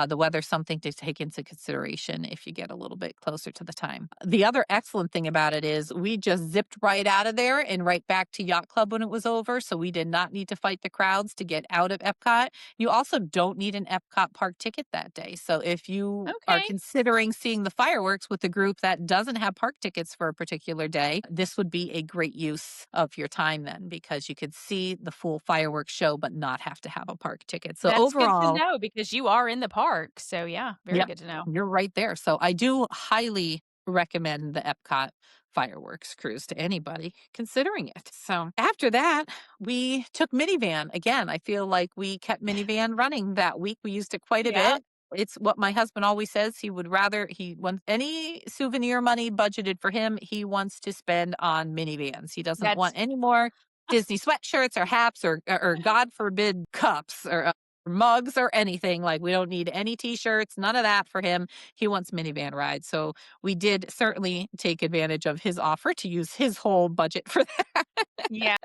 the weather's something to take into consideration if you get a little bit closer to the time. The other excellent thing about it is we just zipped right out of there and right back to Yacht Club when it was over. So we did not need to fight the crowds to get out of Epcot. You also don't need an Epcot park ticket that day. So if you are Okay. considering seeing the fireworks with a group that doesn't have park tickets for a particular day, this would be a great use of your time then because you could see the full fireworks show but not have to have a park ticket. So That's good to overall, know because you are in the park. So yeah, very yep, good to know. you're right there. So I do highly recommend the Epcot fireworks cruise to anybody considering it. So after that, we took minivan. Again, I feel like we kept minivan running that week. We used it quite a Yeah, bit. It's what my husband always says. He wants any souvenir money budgeted for him, he wants to spend on minivans. He doesn't want that's any more Disney sweatshirts or hats or God forbid cups or mugs or anything. Like we don't need any t-shirts, none of that for him. He wants minivan rides. So we did certainly take advantage of his offer to use his whole budget for that. yeah.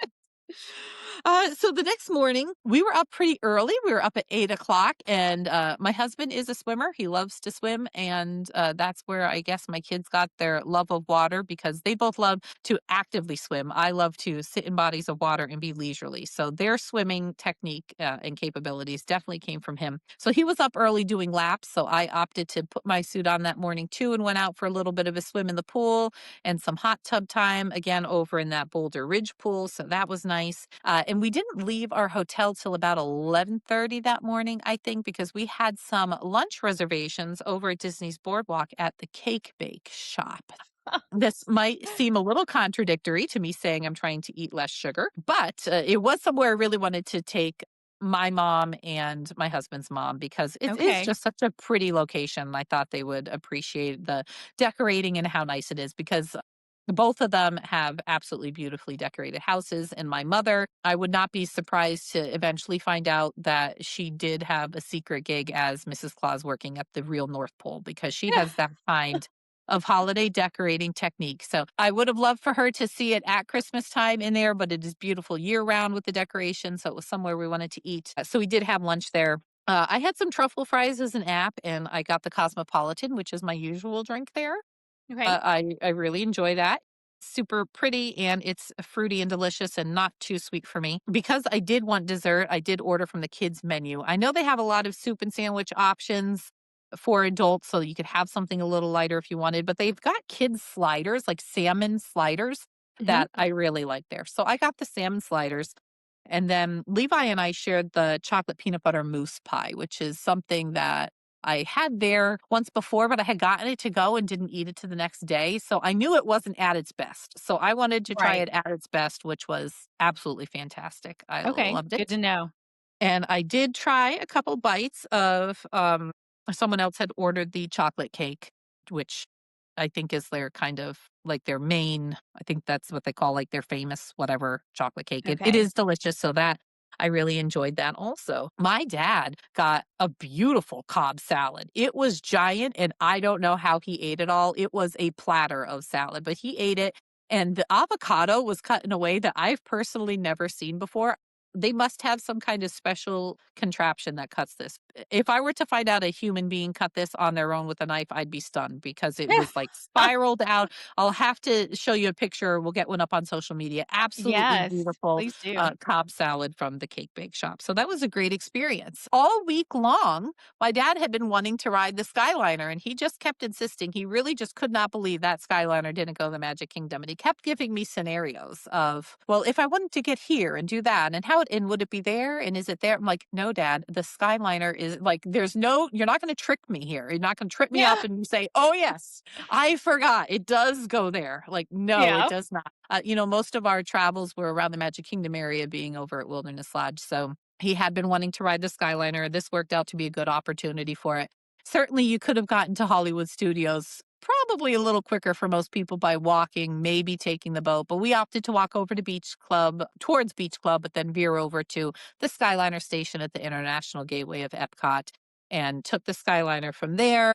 So the next morning, we were up pretty early. We were up at 8 o'clock, and my husband is a swimmer. He loves to swim, and that's where I guess my kids got their love of water because they both love to actively swim. I love to sit in bodies of water and be leisurely. So their swimming technique and capabilities definitely came from him. So he was up early doing laps. So I opted to put my suit on that morning too and went out for a little bit of a swim in the pool and some hot tub time again over in that Boulder Ridge pool. So that was nice. And we didn't leave our hotel till about 11:30 that morning, I think, because we had some lunch reservations over at Disney's Boardwalk at the Cake Bake Shop. This might seem a little contradictory to me saying I'm trying to eat less sugar, but it was somewhere I really wanted to take my mom and my husband's mom because it is Okay. just such a pretty location. I thought they would appreciate the decorating and how nice it is because both of them have absolutely beautifully decorated houses. And my mother, I would not be surprised to eventually find out that she did have a secret gig as Mrs. Claus working at the real North Pole because she has that kind of holiday decorating technique. So I would have loved for her to see it at Christmas time in there, but it is beautiful year round with the decoration. So it was somewhere we wanted to eat. So we did have lunch there. I had some truffle fries as an app, and I got the Cosmopolitan, which is my usual drink there. Okay. I really enjoy that. Super pretty and it's fruity and delicious and not too sweet for me. Because I did want dessert, I did order from the kids menu. I know they have a lot of soup and sandwich options for adults, so you could have something a little lighter if you wanted, but they've got kids sliders, like salmon sliders Mhm. that I really like there. So I got the salmon sliders. And then Levi and I shared the chocolate peanut butter mousse pie, which is something that I had there once before, but I had gotten it to go and didn't eat it to the next day. So I knew it wasn't at its best. So I wanted to try Right. it at its best, which was absolutely fantastic. I Okay. loved Good to it. know. And I did try a couple bites of someone else had ordered the chocolate cake, which I think is their kind of like their main, I think that's what they call like their famous whatever chocolate cake. It Okay. is delicious. So that I really enjoyed that also. My dad got a beautiful Cobb salad. It was giant and I don't know how he ate it all. It was a platter of salad, but he ate it. And the avocado was cut in a way that I've personally never seen before. They must have some kind of special contraption that cuts this. If I were to find out a human being cut this on their own with a knife, I'd be stunned because it was like spiraled out. I'll have to show you a picture. We'll get one up on social media. Absolutely Yes. beautiful Please do. Cobb salad from the Cake Bake Shop. So that was a great experience. All week long, my dad had been wanting to ride the Skyliner and he just kept insisting. He really just could not believe that Skyliner didn't go to the Magic Kingdom. And he kept giving me scenarios of, well, if I wanted to get here and do that, and how it, and would it be there? And is it there? I'm like, no, dad, the Skyliner is like, there's no, you're not going to trick me here. You're not going to trip me Yeah. up and say, oh, yes, I forgot. It does go there. Like, no, it Yeah. does not. Most of our travels were around the Magic Kingdom area being over at Wilderness Lodge. So he had been wanting to ride the Skyliner. This worked out to be a good opportunity for it. Certainly, you could have gotten to Hollywood Studios probably a little quicker for most people by walking, maybe taking the boat, but we opted to walk over to Beach Club, towards Beach Club, but then veer over to the Skyliner station at the International Gateway of EPCOT and took the Skyliner from there,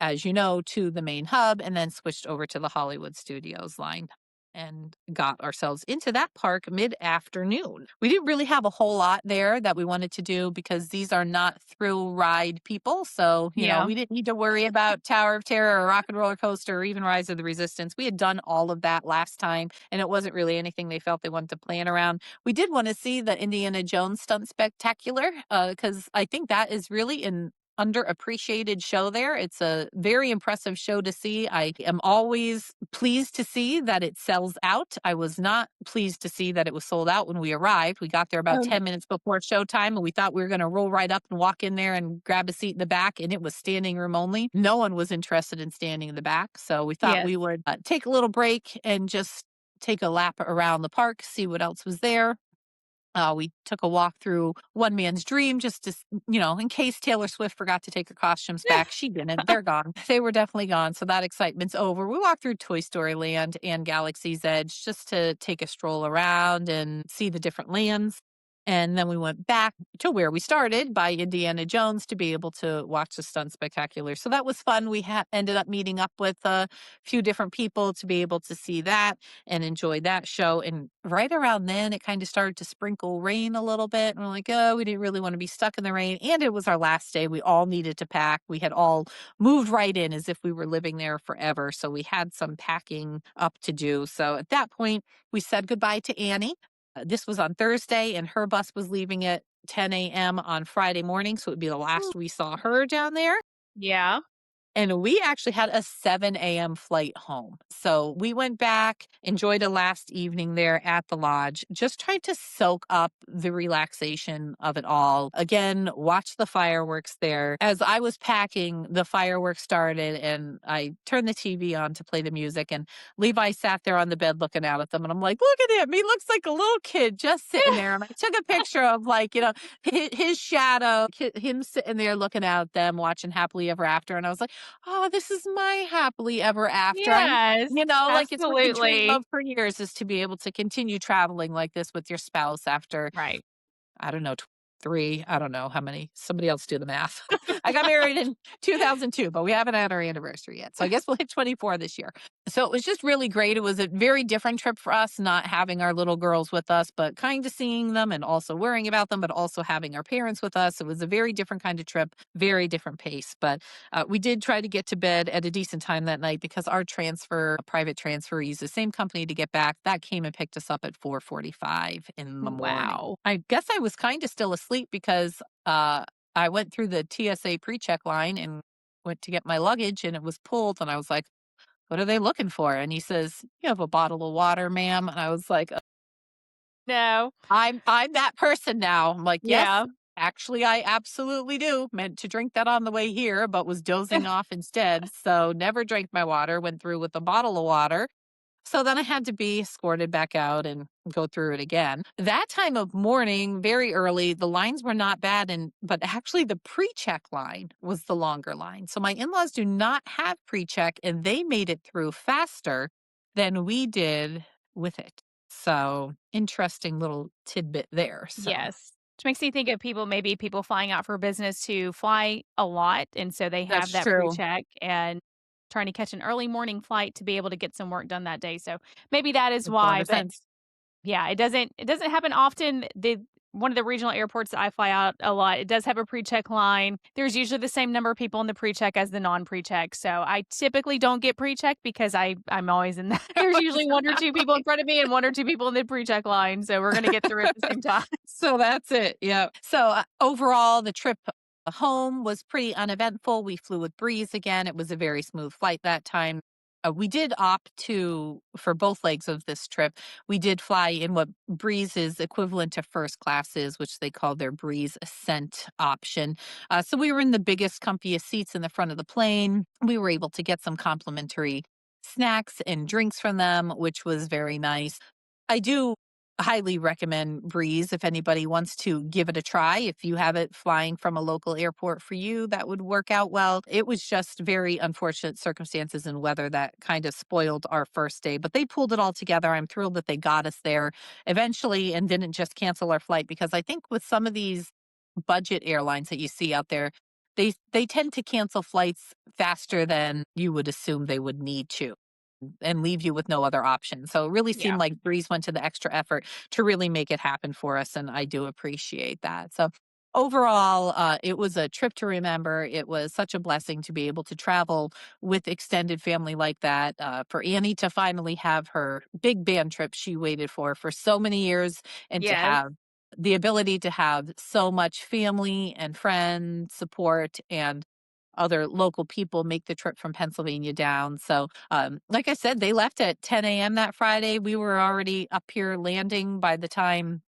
as you know, to the main hub and then switched over to the Hollywood Studios line and got ourselves into that park mid-afternoon. We didn't really have a whole lot there that we wanted to do because these are not thrill ride people. So, Yeah. we didn't need to worry about Tower of Terror or Rock and Roller Coaster or even Rise of the Resistance. We had done all of that last time and it wasn't really anything they felt they wanted to plan around. We did want to see the Indiana Jones stunt spectacular because I think that is really in underappreciated show there. It's a very impressive show to see. I am always pleased to see that it sells out. I was not pleased to see that it was sold out when we arrived. We got there about Oh, 10 minutes before showtime and we thought we were going to roll right up and walk in there and grab a seat in the back, and it was standing room only. No one was interested in standing in the back. So we thought yes. we would take a little break and just take a lap around the park, see what else was there. We took a walk through One Man's Dream just to, in case Taylor Swift forgot to take her costumes back. She didn't. They're gone. They were definitely gone. So that excitement's over. We walked through Toy Story Land and Galaxy's Edge just to take a stroll around and see the different lands. And then we went back to where we started by Indiana Jones to be able to watch the stunt spectacular. So that was fun. We ended up meeting up with a few different people to be able to see that and enjoy that show. And right around then, it kind of started to sprinkle rain a little bit. And we're like, oh, we didn't really want to be stuck in the rain. And it was our last day. We all needed to pack. We had all moved right in as if we were living there forever. So we had some packing up to do. So at that point, we said goodbye to Annie. This was on Thursday, and her bus was leaving at 10 a.m. on Friday morning. So it would be the Mm. last we saw her down there. Yeah. And we actually had a 7 a.m. flight home. So we went back, enjoyed a last evening there at the lodge, just tried to soak up the relaxation of it all. Again, watch the fireworks there. As I was packing, the fireworks started, and I turned the TV on to play the music. And Levi sat there on the bed looking out at them. And I'm like, look at him. He looks like a little kid just sitting there. And I took a picture of, like, his shadow, him sitting there looking out at them, watching Happily Ever After. And I was like, oh, this is my happily ever after. Yes, Like it's what you dream absolutely. of for years, is to be able to continue traveling like this with your spouse after, Right. I don't know, 3, I don't know how many. Somebody else do the math. I got married in 2002, but we haven't had our anniversary yet. So I guess we'll hit 24 this year. So it was just really great. It was a very different trip for us, not having our little girls with us, but kind of seeing them and also worrying about them, but also having our parents with us. It was a very different kind of trip, very different pace. But we did try to get to bed at a decent time that night because our private transfer, we used the same company to get back. That came and picked us up at 4:45 in the morning. Wow. I guess I was kind of still asleep because I went through the TSA pre-check line and went to get my luggage, and it was pulled, and I was like, "What are they looking for?" And he says, "You have a bottle of water, ma'am." And I was like, No. I'm that person now." I'm like, "Yes, Yeah. actually, I absolutely do. Meant to drink that on the way here, but was dozing off instead. So never drank my water, went through with a bottle of water. So then I had to be escorted back out and go through it again. That time of morning, very early, the lines were not bad, but actually the pre-check line was the longer line. So my in-laws do not have pre-check, and they made it through faster than we did with it. So interesting little tidbit there. So Yes. Which makes me think of people flying out for business who fly a lot, and so they have that's that true. pre-check and trying to catch an early morning flight to be able to get some work done that day, so maybe that is Makes a lot why, of but sense. yeah, it doesn't happen often. One of the regional airports that I fly out a lot, it does have a pre-check line. There's usually the same number of people in the pre-check as the non-pre-check. So I typically don't get pre-check because I'm always in that. There's usually 1 or 2 people in front of me and 1 or 2 people in the pre-check line. So we're gonna get through at the same time. So that's it. Yeah. So overall, the trip home was pretty uneventful. We flew with Breeze again. It was a very smooth flight that time. We did opt for both legs of this trip, we did fly in what Breeze is equivalent to first class is, which they call their Breeze Ascent option. So we were in the biggest, comfiest seats in the front of the plane. We were able to get some complimentary snacks and drinks from them, which was very nice. I do highly recommend Breeze if anybody wants to give it a try. If you have it flying from a local airport for you, that would work out well. It was just very unfortunate circumstances and weather that kind of spoiled our first day, but they pulled it all together. I'm thrilled that they got us there eventually and didn't just cancel our flight, because I think with some of these budget airlines that you see out there, they tend to cancel flights faster than you would assume they would need to and leave you with no other option. So it really seemed Yeah. like Breeze went to the extra effort to really make it happen for us, and I do appreciate that. So overall, it was a trip to remember. It was such a blessing to be able to travel with extended family like that. For Annie to finally have her big band trip she waited for so many years, and to Yes. have the ability to have so much family and friend support and other local people make the trip from Pennsylvania down. So, like I said, they left at 10 a.m. that Friday. We were already up here landing by the time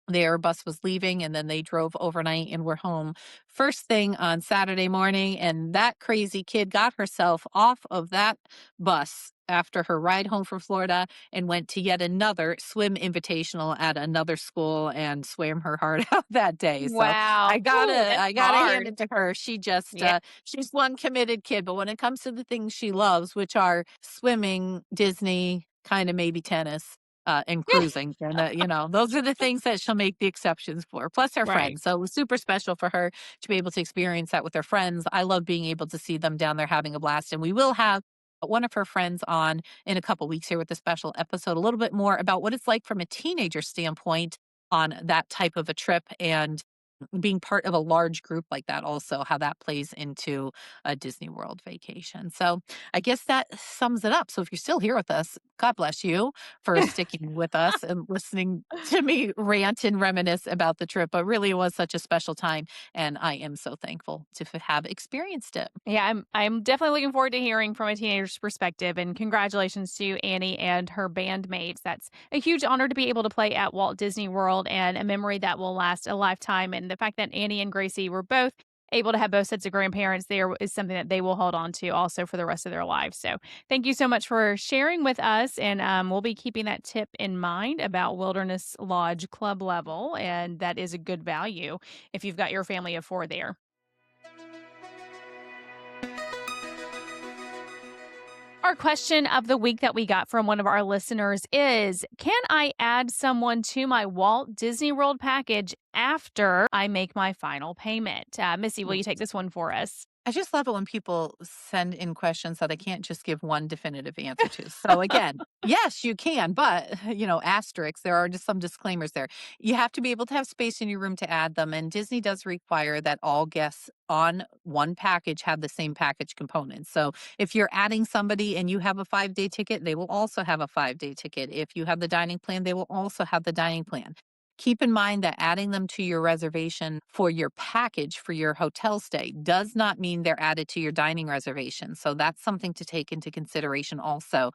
their bus was leaving, and then they drove overnight and were home first thing on Saturday morning. And that crazy kid got herself off of that bus after her ride home from Florida and went to yet another swim invitational at another school and swam her heart out that day. So Wow. I Ooh, gotta that's I gotta hand hard. it to her. She just Yeah. she's one committed kid. But when it comes to the things she loves, which are swimming, Disney, kind of maybe tennis, and cruising. And, those are the things that she'll make the exceptions for, plus her Right. friends. So it was super special for her to be able to experience that with her friends. I love being able to see them down there having a blast. And we will have one of her friends on in a couple weeks here with a special episode, a little bit more about what it's like from a teenager standpoint on that type of a trip and being part of a large group like that, also how that plays into a Disney World vacation. So I guess that sums it up. So if you're still here with us, God bless you for sticking with us and listening to me rant and reminisce about the trip. But really, it was such a special time. And I am so thankful to have experienced it. Yeah, I'm definitely looking forward to hearing from a teenager's perspective, and congratulations to Annie and her bandmates. That's a huge honor to be able to play at Walt Disney World and a memory that will last a lifetime. And the fact that Annie and Gracie were both able to have both sets of grandparents there is something that they will hold on to also for the rest of their lives. So thank you so much for sharing with us. And we'll be keeping that tip in mind about Wilderness Lodge Club level. And that is a good value if you've got your family of four there. Our question of the week that we got from one of our listeners is: can I add someone to my Walt Disney World package after I make my final payment? Missy, will you take this one for us? I just love it when people send in questions that I can't just give one definitive answer to. So again, yes, you can, but asterisks, there are just some disclaimers there. You have to be able to have space in your room to add them. And Disney does require that all guests on one package have the same package components. So if you're adding somebody and you have a 5-day ticket, they will also have a 5-day ticket. If you have the dining plan, they will also have the dining plan. Keep in mind that adding them to your reservation for your package for your hotel stay does not mean they're added to your dining reservation. So that's something to take into consideration also.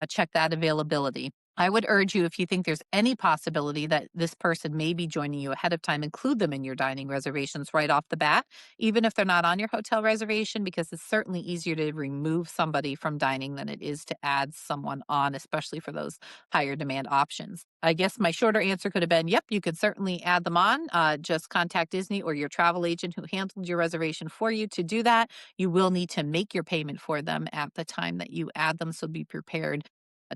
Check that availability. I would urge you, if you think there's any possibility that this person may be joining you ahead of time, include them in your dining reservations right off the bat, even if they're not on your hotel reservation, because it's certainly easier to remove somebody from dining than it is to add someone on, especially for those higher demand options. I guess my shorter answer could have been, yep, you could certainly add them on. Just contact Disney or your travel agent who handled your reservation for you to do that. You will need to make your payment for them at the time that you add them, so be prepared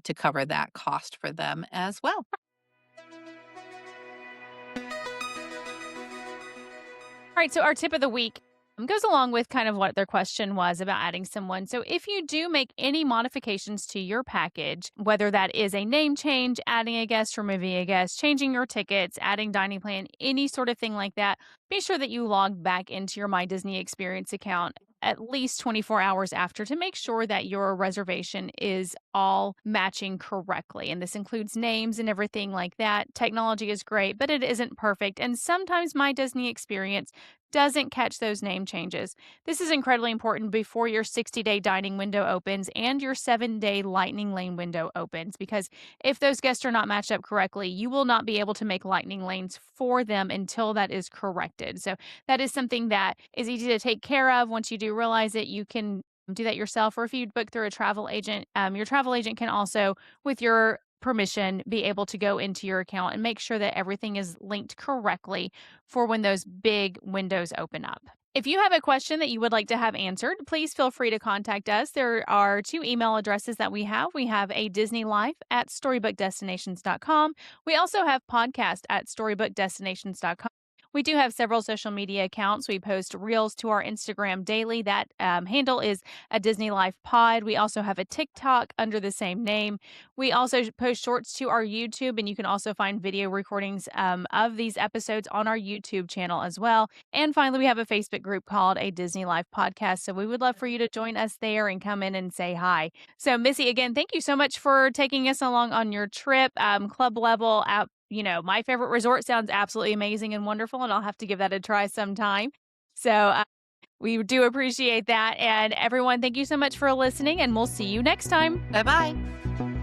to cover that cost for them as well. All right, so our tip of the week goes along with kind of what their question was about adding someone. So, if you do make any modifications to your package, whether that is a name change, adding a guest, removing a guest, changing your tickets, adding dining plan, any sort of thing like that, be sure that you log back into your My Disney Experience account at least 24 hours after to make sure that your reservation is all matching correctly. And this includes names and everything like that. Technology is great, but it isn't perfect. And sometimes My Disney Experience doesn't catch those name changes. This is incredibly important before your 60-day dining window opens and your 7-day Lightning Lane window opens, because if those guests are not matched up correctly, you will not be able to make Lightning Lanes for them until that is corrected. So that is something that is easy to take care of. Once you do realize it, you can do that yourself, or if you book through a travel agent, your travel agent can also, with your permission, be able to go into your account and make sure that everything is linked correctly for when those big windows open up. If you have a question that you would like to have answered, please feel free to contact us. There are two email addresses that we have. We have a Disney Life at storybookdestinations.com. We also have podcast at storybookdestinations.com. We do have several social media accounts. We post reels to our Instagram daily. That handle is a Disney Life Pod. We also have a TikTok under the same name. We also post shorts to our YouTube, and you can also find video recordings of these episodes on our YouTube channel as well. And finally, we have a Facebook group called A Disney Life Podcast. So we would love for you to join us there and come in and say hi. So, Missy, again, thank you so much for taking us along on your trip, club level out my favorite resort sounds absolutely amazing and wonderful, and I'll have to give that a try sometime. So, we do appreciate that. And everyone, thank you so much for listening, and we'll see you next time. Bye bye.